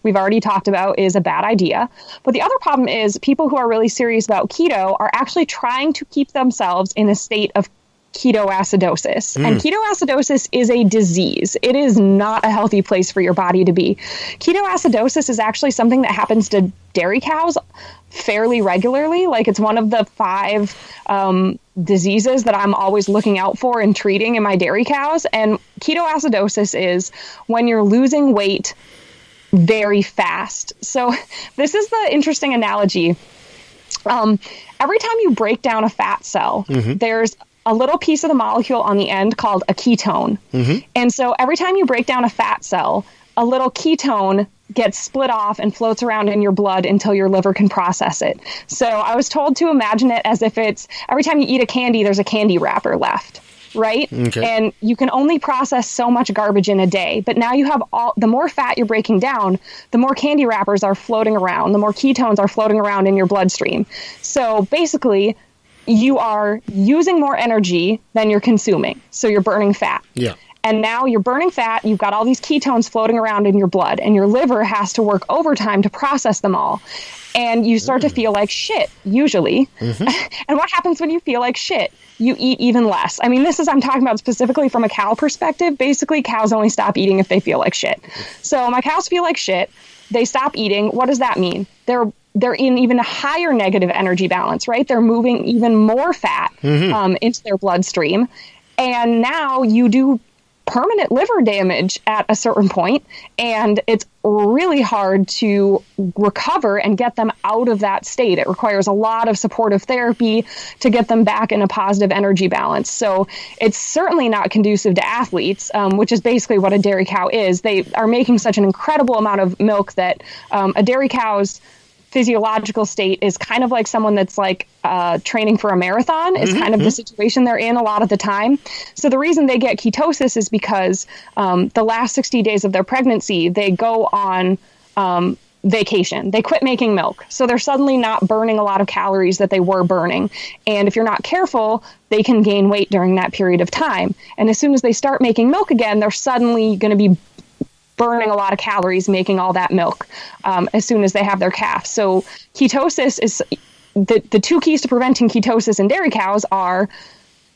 we've already talked about is a bad idea. But the other problem is people who are really serious about keto are actually trying to keep themselves in a state of ketoacidosis. And ketoacidosis is a disease. It is not a healthy place for your body to be. Ketoacidosis is actually something that happens to dairy cows fairly regularly. Like, it's one of the 5 diseases that I'm always looking out for and treating in my dairy cows. And ketoacidosis is when you're losing weight very fast. So this is the interesting analogy. Every time you break down a fat cell, there's a little piece of the molecule on the end called a ketone. And so every time you break down a fat cell, a little ketone gets split off and floats around in your blood until your liver can process it. So I was told to imagine it as if it's every time you eat a candy, there's a candy wrapper left. Right? Okay. And you can only process so much garbage in a day. But now you have the more fat you're breaking down, the more candy wrappers are floating around, the more ketones are floating around in your bloodstream. So basically, you are using more energy than you're consuming. So you're burning fat. Yeah. And now you're burning fat, you've got all these ketones floating around in your blood, and your liver has to work overtime to process them all. And you start to feel like shit, usually. And what happens when you feel like shit? You eat even less. I mean, I'm talking about specifically from a cow perspective. Basically, cows only stop eating if they feel like shit. So my cows feel like shit. They stop eating. What does that mean? They're in even a higher negative energy balance, right? They're moving even more fat into their bloodstream. And now you do permanent liver damage at a certain point, and it's really hard to recover and get them out of that state. It requires a lot of supportive therapy to get them back in a positive energy balance. So it's certainly not conducive to athletes, which is basically what a dairy cow is. They are making such an incredible amount of milk that a dairy cow's physiological state is kind of like someone that's like training for a marathon is kind of the situation they're in a lot of the time. So the reason they get ketosis is because the last 60 days of their pregnancy, they go on vacation. They quit making milk. So they're suddenly not burning a lot of calories that they were burning. And if you're not careful, they can gain weight during that period of time. And as soon as they start making milk again, they're suddenly going to be burning a lot of calories making all that milk as soon as they have their calf. So ketosis is the 2 keys to preventing ketosis in dairy cows are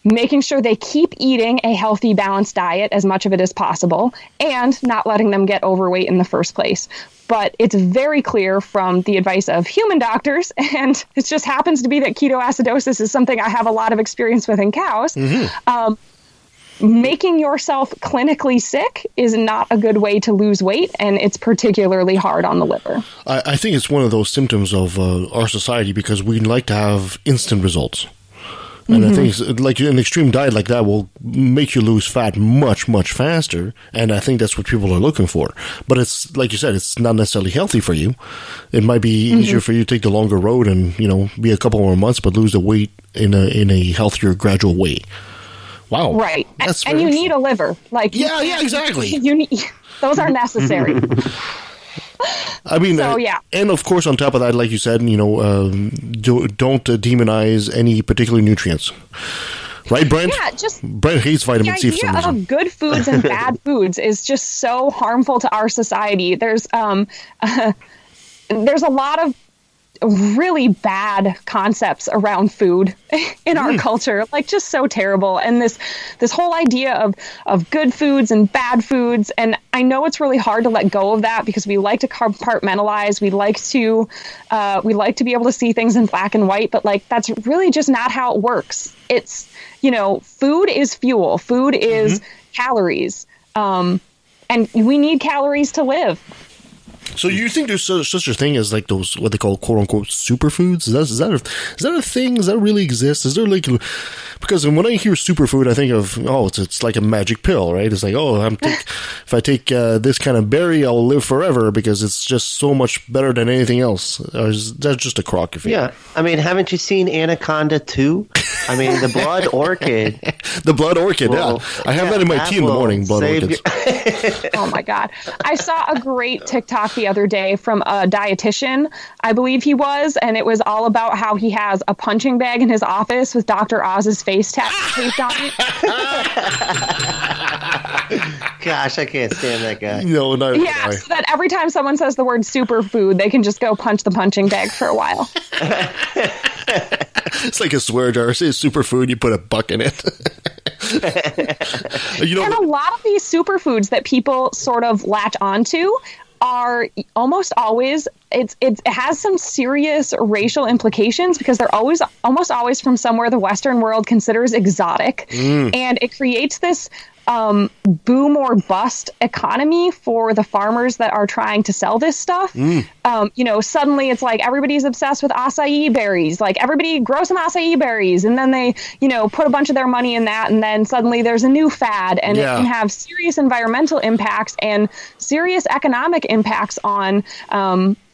making sure they keep eating a healthy, balanced diet, as much of it as possible, and not letting them get overweight in the first place. But it's very clear from the advice of human doctors, and it just happens to be that ketoacidosis is something I have a lot of experience with in cows. Making yourself clinically sick is not a good way to lose weight, and it's particularly hard on the liver. I think it's one of those symptoms of our society, because we like to have instant results. And I think like an extreme diet like that will make you lose fat much, much faster. And I think that's what people are looking for. But it's like you said, it's not necessarily healthy for you. It might be easier for you to take the longer road and, be a couple more months, but lose the weight in a healthier, gradual way. Wow. Right. And you need a liver. Like yeah, exactly. You need, those are necessary. I mean, so, yeah. And of course, on top of that, like you said, don't demonize any particular nutrients. Right, Brent? Yeah, Brent hates vitamin C for some reason. The idea of good foods and bad foods is just so harmful to our society. There's a lot of really bad concepts around food in our culture, like just so terrible. And this whole idea of good foods and bad foods. And I know it's really hard to let go of that because we like to compartmentalize. We like to be able to see things in black and white, but like, that's really just not how it works. It's, food is fuel. Food is calories. And we need calories to live. So you think there's such a thing as like those what they call quote unquote superfoods? Is that a thing? Does that really exist? Is there like because when I hear superfood, I think of it's like a magic pill, right? It's like if I take this kind of berry, I'll live forever because it's just so much better than anything else. Or is that just a crock? Yeah, I mean, haven't you seen Anaconda 2? I mean, the blood orchid. The blood orchid, yeah. I have that in my tea in the morning. Blood orchids. Oh my God! I saw a great TikTok the other day from a dietitian, I believe he was, and it was all about how he has a punching bag in his office with Dr. Oz's face taped on it. Gosh, I can't stand that guy. No, yeah, so that every time someone says the word superfood, they can just go punch the punching bag for a while. It's like a swear jar. Say superfood, you put a buck in it. And a lot of these superfoods that people sort of latch onto are almost always it has some serious racial implications because they're almost always from somewhere the Western world considers exotic, and it creates this boom or bust economy for the farmers that are trying to sell this stuff. Suddenly it's like everybody's obsessed with acai berries. Like everybody grow some acai berries, and then they, put a bunch of their money in that, and then suddenly there's a new fad, and it can have serious environmental impacts and serious economic impacts on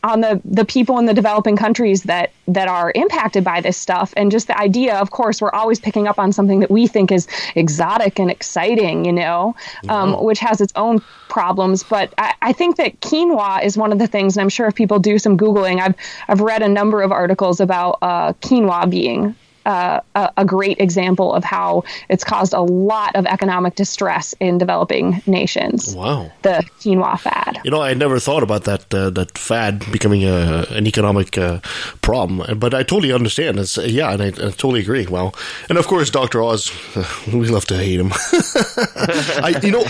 the people in the developing countries that are impacted by this stuff. And just the idea, of course, we're always picking up on something that we think is exotic and exciting, which has its own problems. But I think that quinoa is one of the things, and I'm sure if people do some Googling, I've read a number of articles about quinoa being a great example of how it's caused a lot of economic distress in developing nations. Wow. The quinoa fad. I never thought about that fad becoming an economic problem, but I totally understand. And I totally agree. Well, and of course, Dr. Oz, we love to hate him.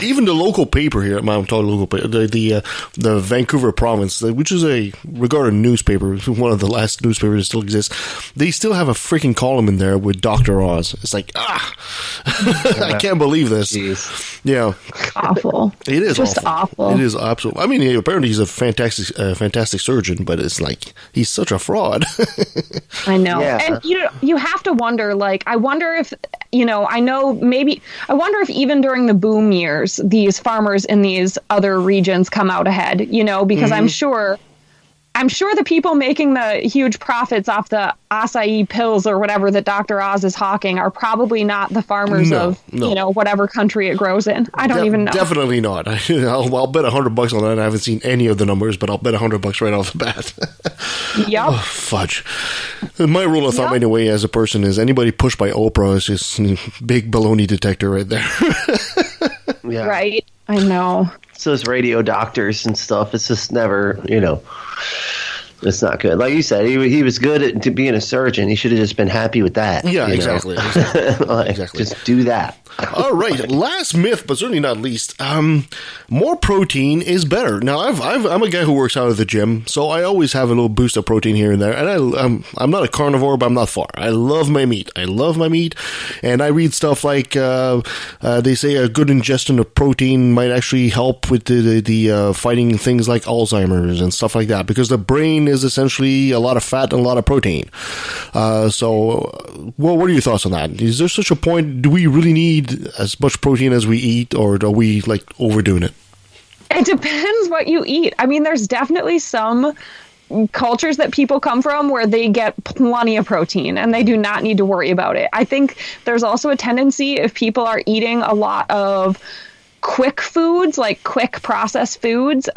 Even the local paper here, I'm talking local paper, the Vancouver Province, which is a regarded newspaper, one of the last newspapers that still exists, they still have a freaking column in there with Dr. Oz. It's like, I can't believe this. Jeez. Yeah. Awful. It is just awful. It is absolutely. I mean, apparently he's a fantastic surgeon, but it's like he's such a fraud. I know. Yeah. And you have to wonder, like, I wonder if, I wonder if even during the boom years, these farmers in these other regions come out ahead, because I'm sure the people making the huge profits off the acai pills or whatever that Dr. Oz is hawking are probably not the farmers of whatever country it grows in. I don't even know. Definitely not. I'll bet $100 on that. I haven't seen any of the numbers, but I'll bet $100 right off the bat. Yep. Oh, fudge. My rule of thumb anyway as a person is anybody pushed by Oprah is just big baloney detector right there. Yeah. Right. I know. So those radio doctors and stuff, it's just never, it's not good. Like you said, he was good at being a surgeon. He should have just been happy with that. Yeah, exactly. Exactly. Just do that. All right, last myth, but certainly not least. More protein is better. Now, I'm a guy who works out of the gym, so I always have a little boost of protein here and there. And I'm not a carnivore, but I'm not far. I love my meat. And I read stuff like they say a good ingestion of protein might actually help with the fighting things like Alzheimer's and stuff like that, because the brain is essentially a lot of fat and a lot of protein. So, what are your thoughts on that? Is there such a point? Do we really need as much protein as we eat, or are we like overdoing it? It depends what you eat. I mean, there's definitely some cultures that people come from where they get plenty of protein and they do not need to worry about it. I think there's also a tendency if people are eating a lot of quick foods, like quick processed foods,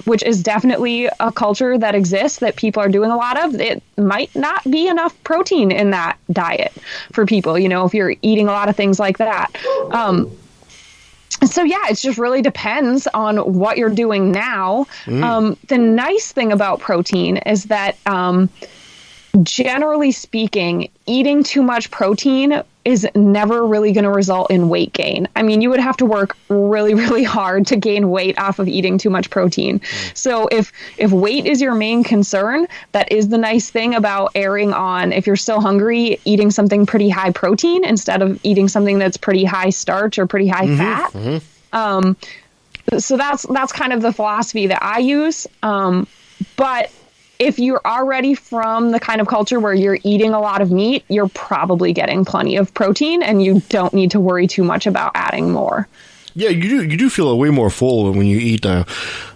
which is definitely a culture that exists that people are doing a lot of, it might not be enough protein in that diet for people, you know, if you're eating a lot of things like that. So, yeah, it just really depends on what you're doing now. The nice thing about protein is that, generally speaking, eating too much protein is never really going to result in weight gain. I mean, you would have to work really, really hard to gain weight off of eating too much protein. So if weight is your main concern, that is the nice thing about erring on, if you're still hungry, eating something pretty high protein instead of eating something that's pretty high starch or pretty high fat. So that's kind of the philosophy that I use. But if you're already from the kind of culture where you're eating a lot of meat, you're probably getting plenty of protein and you don't need to worry too much about adding more. Yeah, you do feel way more full when you eat,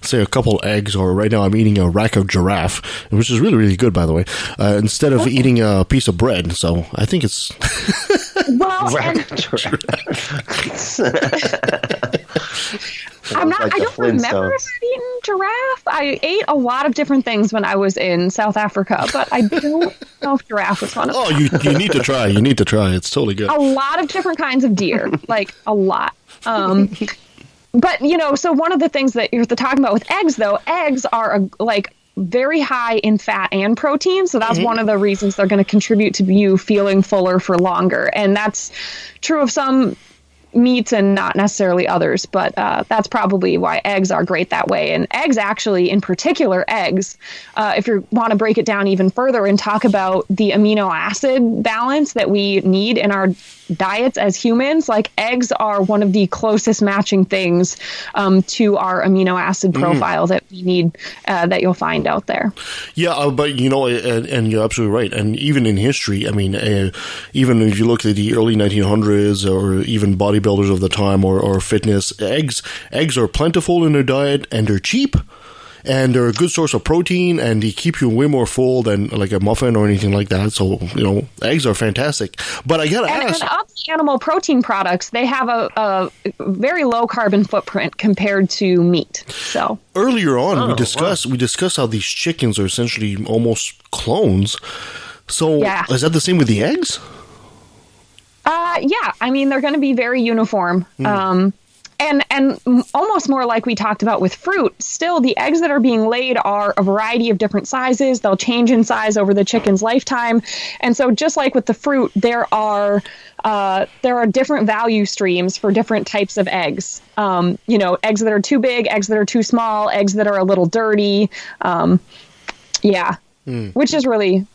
say, a couple eggs, or right now I'm eating a rack of giraffe, which is really, really good, by the way, instead of eating a piece of bread. So I think it's... Well, I don't remember if I've eaten giraffe. I ate a lot of different things when I was in South Africa, but I don't know if giraffe was one of them. Oh, you need to try. You need to try. It's totally good. A lot of different kinds of deer, like a lot. But, you know, so one of the things that you're talking about with eggs, though, eggs are very high in fat and protein. So that's one of the reasons they're going to contribute to you feeling fuller for longer. And that's true of some meats and not necessarily others, but that's probably why eggs are great that way. And eggs, actually, in particular eggs, if you want to break it down even further and talk about the amino acid balance that we need in our diets as humans, like eggs are one of the closest matching things to our amino acid profile that we need, that you'll find out there. Yeah, but you know, and you're absolutely right. And even in history, I mean, even if you look at the early 1900s or even bodybuilders of the time or fitness, eggs are plentiful in their diet and they're cheap. And they're a good source of protein, and they keep you way more full than like a muffin or anything like that. So, you know, eggs are fantastic. But I gotta ask. And of the animal protein products, they have a very low carbon footprint compared to meat. So earlier on, we discussed how these chickens are essentially almost clones. So is that the same with the eggs? Yeah, I mean, they're going to be very uniform. And almost more like we talked about with fruit, still the eggs that are being laid are a variety of different sizes. They'll change in size over the chicken's lifetime. And so just like with the fruit, there are different value streams for different types of eggs. You know, eggs that are too big, eggs that are too small, eggs that are a little dirty. Which is really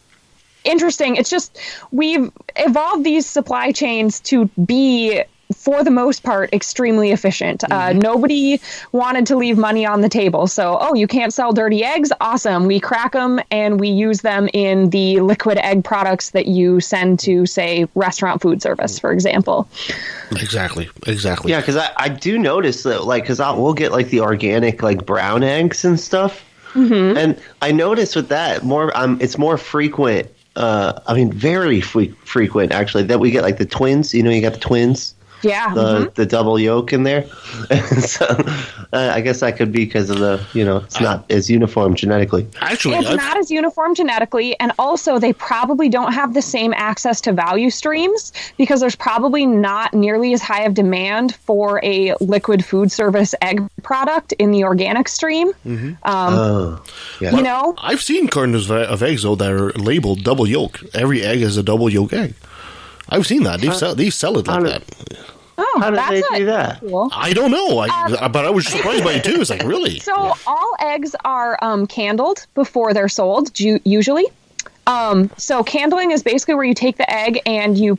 interesting. It's just we've evolved these supply chains to be, for the most part, extremely efficient. Nobody wanted to leave money on the table. So, you can't sell dirty eggs? Awesome. We crack them and we use them in the liquid egg products that you send to, say, restaurant food service, for example. Exactly. Yeah, because I do notice that, like, because we'll get, like, the organic, like, brown eggs and stuff. And I notice with that, it's more frequent. I mean, very frequent, actually, that we get, like, the twins. You know, you got the twins. Yeah. The double yolk in there. So I guess that could be because of the, you know, it's not as uniform genetically. Actually, it's not as uniform genetically. And also they probably don't have the same access to value streams because there's probably not nearly as high of demand for a liquid food service egg product in the organic stream. You know, I've seen cartons of eggs, though, that are labeled double yolk. Every egg is a double yolk egg. I've seen that. They sell it like that. How did they do that? Cool. I don't know. But I was surprised by it too. It's like, really? So all eggs are candled before they're sold, usually. So candling is basically where you take the egg and you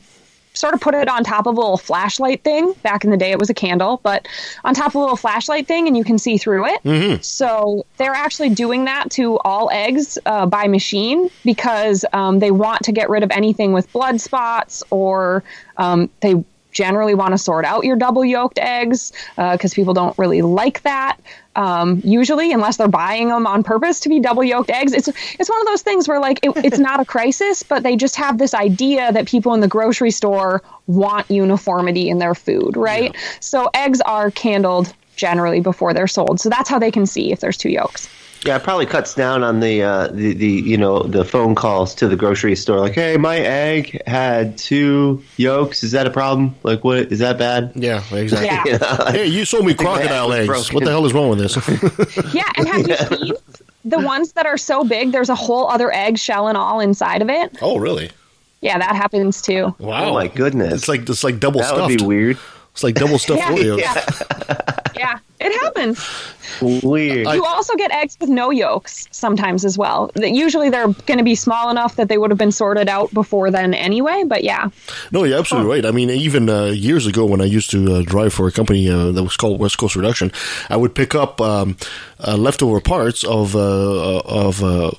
sort of put it on top of a little flashlight thing. Back in the day, it was a candle, but on top of a little flashlight thing, and you can see through it. Mm-hmm. So they're actually doing that to all eggs by machine because they want to get rid of anything with blood spots, or they generally want to sort out your double yolked eggs because people don't really like that. Usually, unless they're buying them on purpose to be double yolked eggs. It's one of those things where like it's not a crisis, but they just have this idea that people in the grocery store want uniformity in their food, right? Yeah. So eggs are candled generally before they're sold. So that's how they can see if there's 2 yolks. Yeah, it probably cuts down on the phone calls to the grocery store. Like, hey, my egg had 2 yolks. Is that a problem? Like, what is that bad? Yeah, exactly. Yeah. You know, like, hey, you sold me crocodile eggs. broken. What the hell is wrong with this? Yeah, and have you seen the ones that are so big? There's a whole other egg shell and all inside of it. Oh, really? Yeah, that happens too. Wow! Oh my goodness! It's like double stuffed. That would be weird. It's like double stuffed Oreos. Yeah, it happens. Weird. You also get eggs with no yolks sometimes as well. Usually they're going to be small enough that they would have been sorted out before then anyway, but yeah. No, you're absolutely right. I mean, even years ago when I used to drive for a company that was called West Coast Reduction, I would pick up leftover parts of a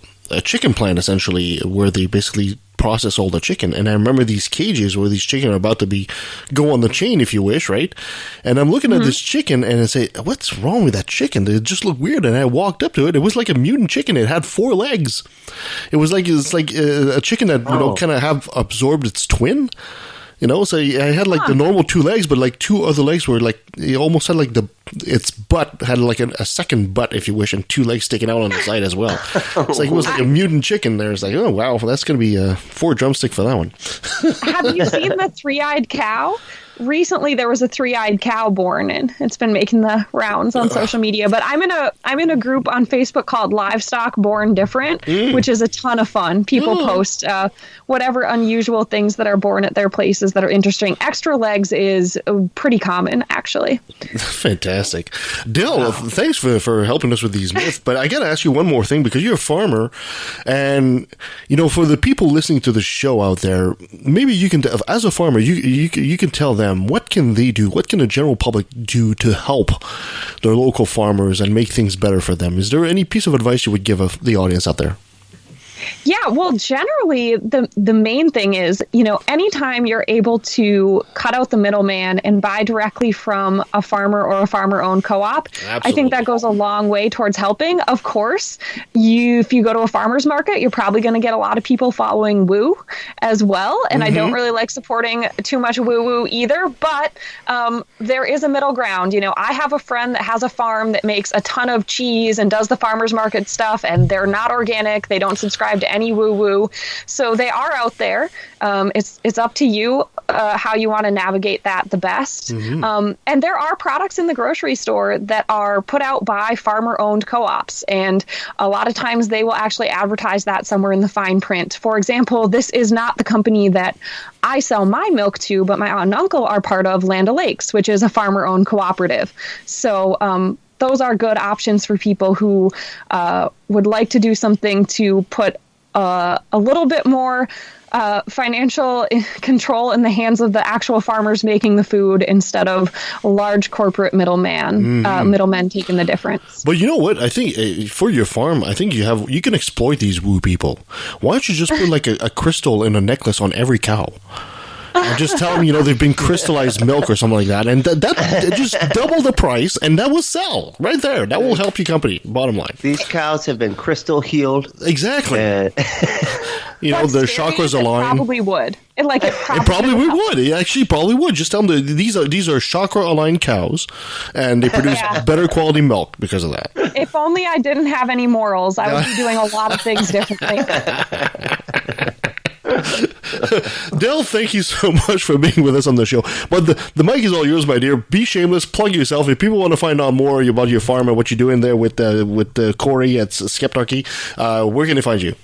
chicken plant, essentially, where they basically process all the chicken. And I remember these cages where these chicken are about to go on the chain, if you wish, right? And I'm looking at this chicken and I say, what's wrong with that chicken? It just looked weird. And I walked up to it. It was like a mutant chicken. It had 4 legs. It's like a chicken that, kind of have absorbed its twin. So I had like the normal 2 legs, but like 2 other legs were like, it almost had like its butt had like a second butt, if you wish, and 2 legs sticking out on the side as well. It's like, it was like a mutant chicken there. It's like, oh, wow, that's going to be 4 drumstick for that one. Have you seen the 3-eyed cow? Recently, there was a 3-eyed cow born, and it's been making the rounds on social media. But I'm in a group on Facebook called Livestock Born Different, which is a ton of fun. People post whatever unusual things that are born at their places that are interesting. Extra legs is pretty common, actually. Fantastic. Dell, thanks for helping us with these myths. But I got to ask you one more thing, because you're a farmer, and for the people listening to the show out there, maybe you can, as a farmer, you can tell them, what can they do? What can the general public do to help their local farmers and make things better for them? Is there any piece of advice you would give the audience out there? Yeah, well, generally, the main thing is, anytime you're able to cut out the middleman and buy directly from a farmer or a farmer-owned co-op, I think that goes a long way towards helping. Of course, if you go to a farmer's market, you're probably going to get a lot of people following woo as well, and I don't really like supporting too much woo-woo either, but there is a middle ground. I have a friend that has a farm that makes a ton of cheese and does the farmer's market stuff, and they're not organic. They don't subscribe to any woo-woo. So they are out there. It's up to you how you want to navigate that the best. And there are products in the grocery store that are put out by farmer-owned co-ops. And a lot of times they will actually advertise that somewhere in the fine print. For example, this is not the company that I sell my milk to, but my aunt and uncle are part of Land O'Lakes, which is a farmer-owned cooperative. So those are good options for people who would like to do something to put a little bit more financial control in the hands of the actual farmers making the food instead of large corporate middlemen taking the difference. But you know what? I think for your farm, I think you can exploit these woo people. Why don't you just put like a crystal in a necklace on every cow? And just tell them, they've been crystallized milk or something like that. And that just double the price, and that will sell right there. That will help your company, bottom line. These cows have been crystal healed. Exactly. Their chakras align. Probably would. It probably would. It actually probably would. Just tell them these are chakra aligned cows, and they produce better quality milk because of that. If only I didn't have any morals, I would be doing a lot of things differently. Dell, thank you so much for being with us on the show. But the mic is all yours, my dear. Be shameless. Plug yourself. If people want to find out more about your farm and what you're doing there with Corey at Skeptarchy, where can they find you?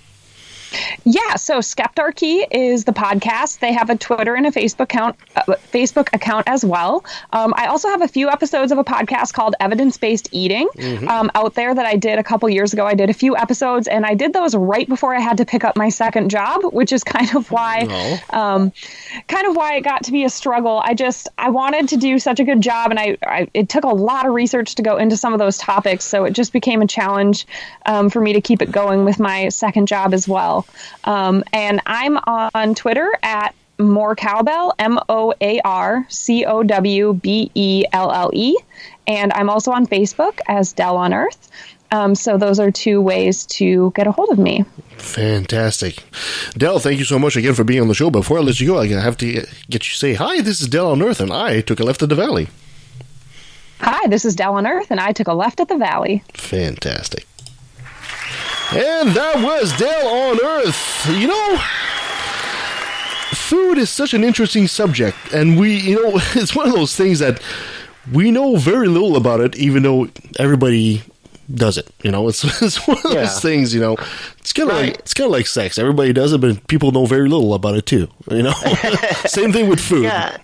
Yeah, so Skeptarchy is the podcast. They have a Twitter and a Facebook account as well. I also have a few episodes of a podcast called Evidence-Based Eating out there that I did a couple years ago. I did a few episodes, and I did those right before I had to pick up my second job, which is kind of why it got to be a struggle. I wanted to do such a good job, and it took a lot of research to go into some of those topics, so it just became a challenge for me to keep it going with my second job as well. And I'm on Twitter at More Cowbell, MOARCOWBELLE, and I'm also on Facebook as Dell Onearth. So those are two ways to get a hold of me. Fantastic. Dell, thank you so much again for being on the show. Before I let you go, I have to get you to say, hi, this is Dell Onearth, and I took a left at the valley. Hi, this is Dell Onearth, and I took a left at the valley. Fantastic. And that was Dell Onearth. You know, food is such an interesting subject, and it's one of those things that we know very little about it, even though everybody does it. It's one of those things. It's kind of like sex. Everybody does it, but people know very little about it too. Same thing with food. Yeah.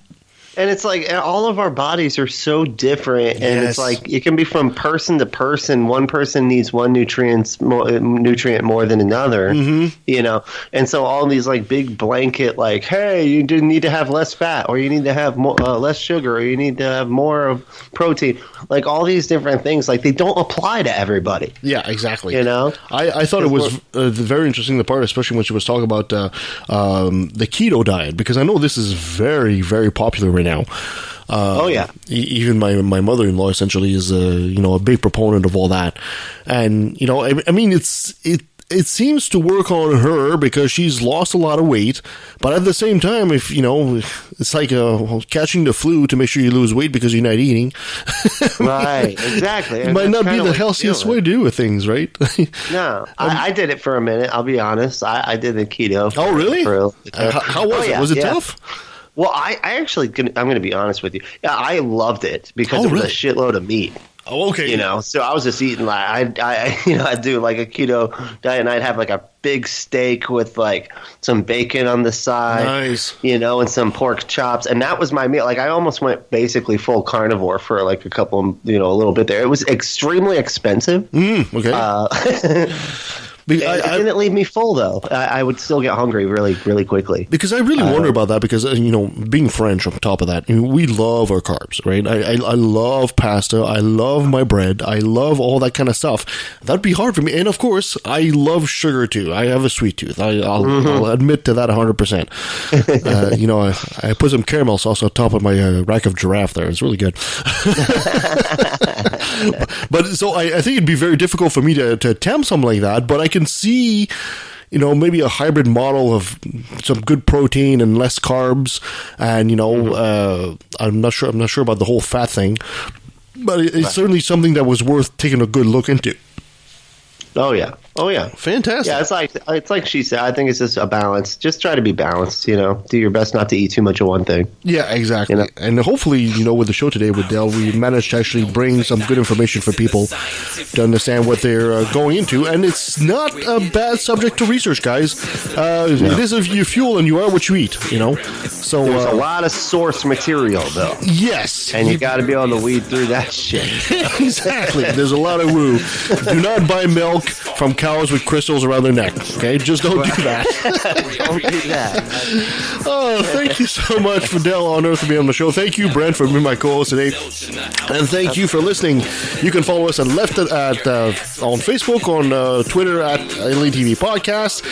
And it's like all of our bodies are so different, and it's like it can be from person to person. One person needs one nutrient more than another, And so all these like big blanket, like, hey, you do need to have less fat, or you need to have more, less sugar, or you need to have more of protein. Like all these different things, like they don't apply to everybody. Yeah, exactly. I thought it was very interesting, the part, especially when she was talking about the keto diet, because I know this is very, very popular right now. Even my mother-in-law essentially is a big proponent of all that, and I mean it seems to work on her because she's lost a lot of weight, but at the same time, if it's like catching the flu to make sure you lose weight because you're not eating. Right, exactly. It might not be the healthiest way to do things, right? No, I did it for a minute. I'll be honest. I did the keto. Oh, really? How was it? Was it tough? Well, I actually, I'm going to be honest with you. Yeah, I loved it because it was a shitload of meat. Oh, okay. So I was just eating like I'd do like a keto diet, and I'd have like a big steak with like some bacon on the side, nice, and some pork chops, and that was my meal. Like I almost went basically full carnivore for like a couple, a little bit there. It was extremely expensive. Okay. It didn't leave me full, though. I would still get hungry really, really quickly. Because I really wonder about that, because, being French on top of that, we love our carbs, right? I love pasta. I love my bread. I love all that kind of stuff. That'd be hard for me. And, of course, I love sugar, too. I have a sweet tooth. I'll admit to that 100%. I put some caramel sauce on top of my rack of giraffe there. It's really good. But so I think it'd be very difficult for me to attempt something like that, but I can see, maybe a hybrid model of some good protein and less carbs, and I'm not sure about the whole fat thing, but it's certainly something that was worth taking a good look into. Oh yeah, fantastic. Yeah, it's like she said. I think it's just a balance. Just try to be balanced. Do your best not to eat too much of one thing. Yeah, exactly. And hopefully, with the show today with Dell, we managed to actually bring some good information for people to understand what they're going into. And it's not a bad subject to research, guys. It is your fuel, and you are what you eat. So there's a lot of source material, though. Yes, and you got to be able to weed through that shit. Exactly. There's a lot of woo. Do not buy milk from cows with crystals around their neck. Okay, just don't do that. Don't do that. Oh, thank you so much for Dell Onearth for being on the show. Thank you, Brent, for being my co-host today, and thank you for listening. You can follow us on Facebook, on Twitter at LATV Podcast.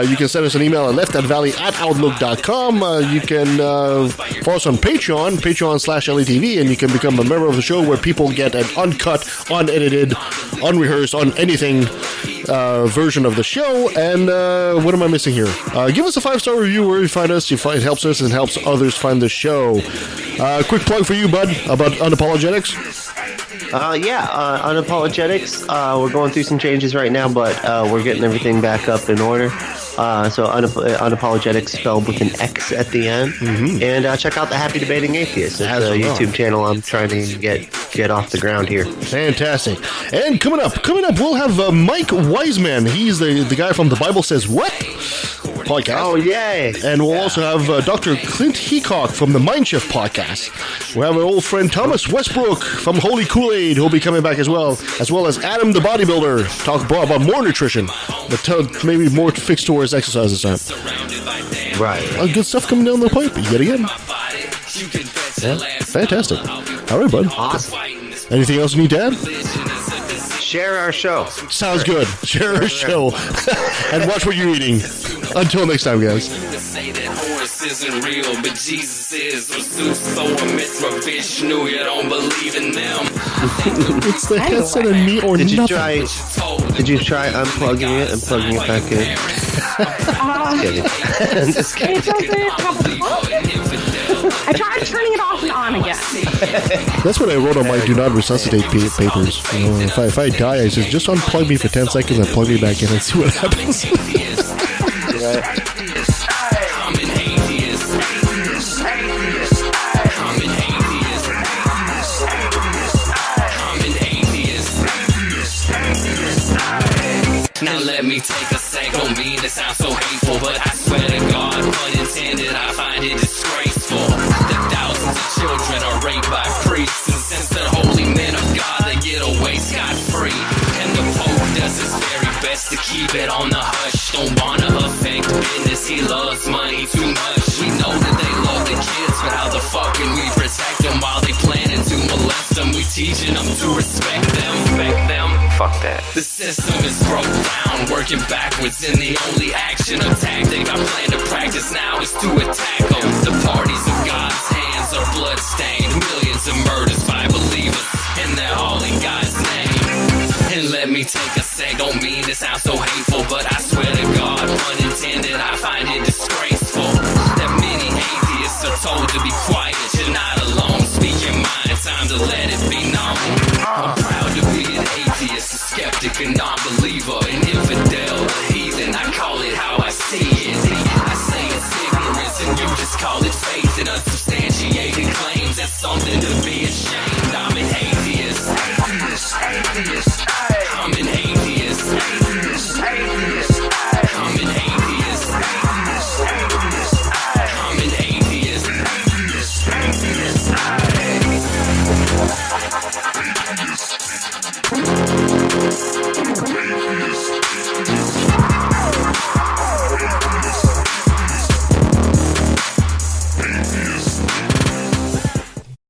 You can send us an email at leftatvalley@outlook.com. You can follow us on Patreon.com/LATV, and you can become a member of the show where people get an uncut, unedited, unrehearsed, on anything version of the show. And what am I missing here? Give us a 5-star review where you find us. It helps us and helps others find the show. Quick plug for you, bud, about Unapologetics. Unapologetics. We're going through some changes right now, but we're getting everything back up in order. So unapologetic spelled with an X at the end. Mm-hmm. And check out the Happy Debating Atheist. It's a YouTube channel I'm trying to get off the ground here. Fantastic. And coming up, we'll have Mike Wiseman. He's the guy from The Bible Says What podcast. Oh, yay. And we'll also have Dr. Clint Heacock from the Mindshift podcast. We'll have our old friend Thomas Westbrook from Holy Kool-Aid who'll be coming back as well as Adam the Bodybuilder. Talk about more nutrition, but maybe more fixed towards exercise this time. Right. Good stuff coming down the pipe yet again. Yeah, fantastic. All right, bud. Awesome. Anything else you need to add? Share our show. Sounds good. Share our show. And watch what you're eating. Until next time, guys. Isn't real, but Jesus is. So a mitzvah Vishnu, you don't believe in them. It's the headset and me or Did nothing. Did you try unplugging it and plugging it back in? Just kidding. It doesn't have a plug. I tried turning it off and on again. That's what I wrote on my do not resuscitate papers. You know, if I die, I just unplug me for 10 seconds and plug me back in and see what happens. Right. Now let me take a sec, don't mean to sound so hateful, but I swear to God, pun intended, I find it disgraceful that thousands of children are raped by priests, and since they're holy men of God, they get away scot-free, and the Pope does his very best to keep it on the hush. Don't wanna affect business, he loves money too much. We know that they love the kids, but how the fuck can we protect them while they planning to molest them? We teaching them to respect them. Fuck that. The system is broke down, working backwards, and the only action or tactic I plan to practice now is to attack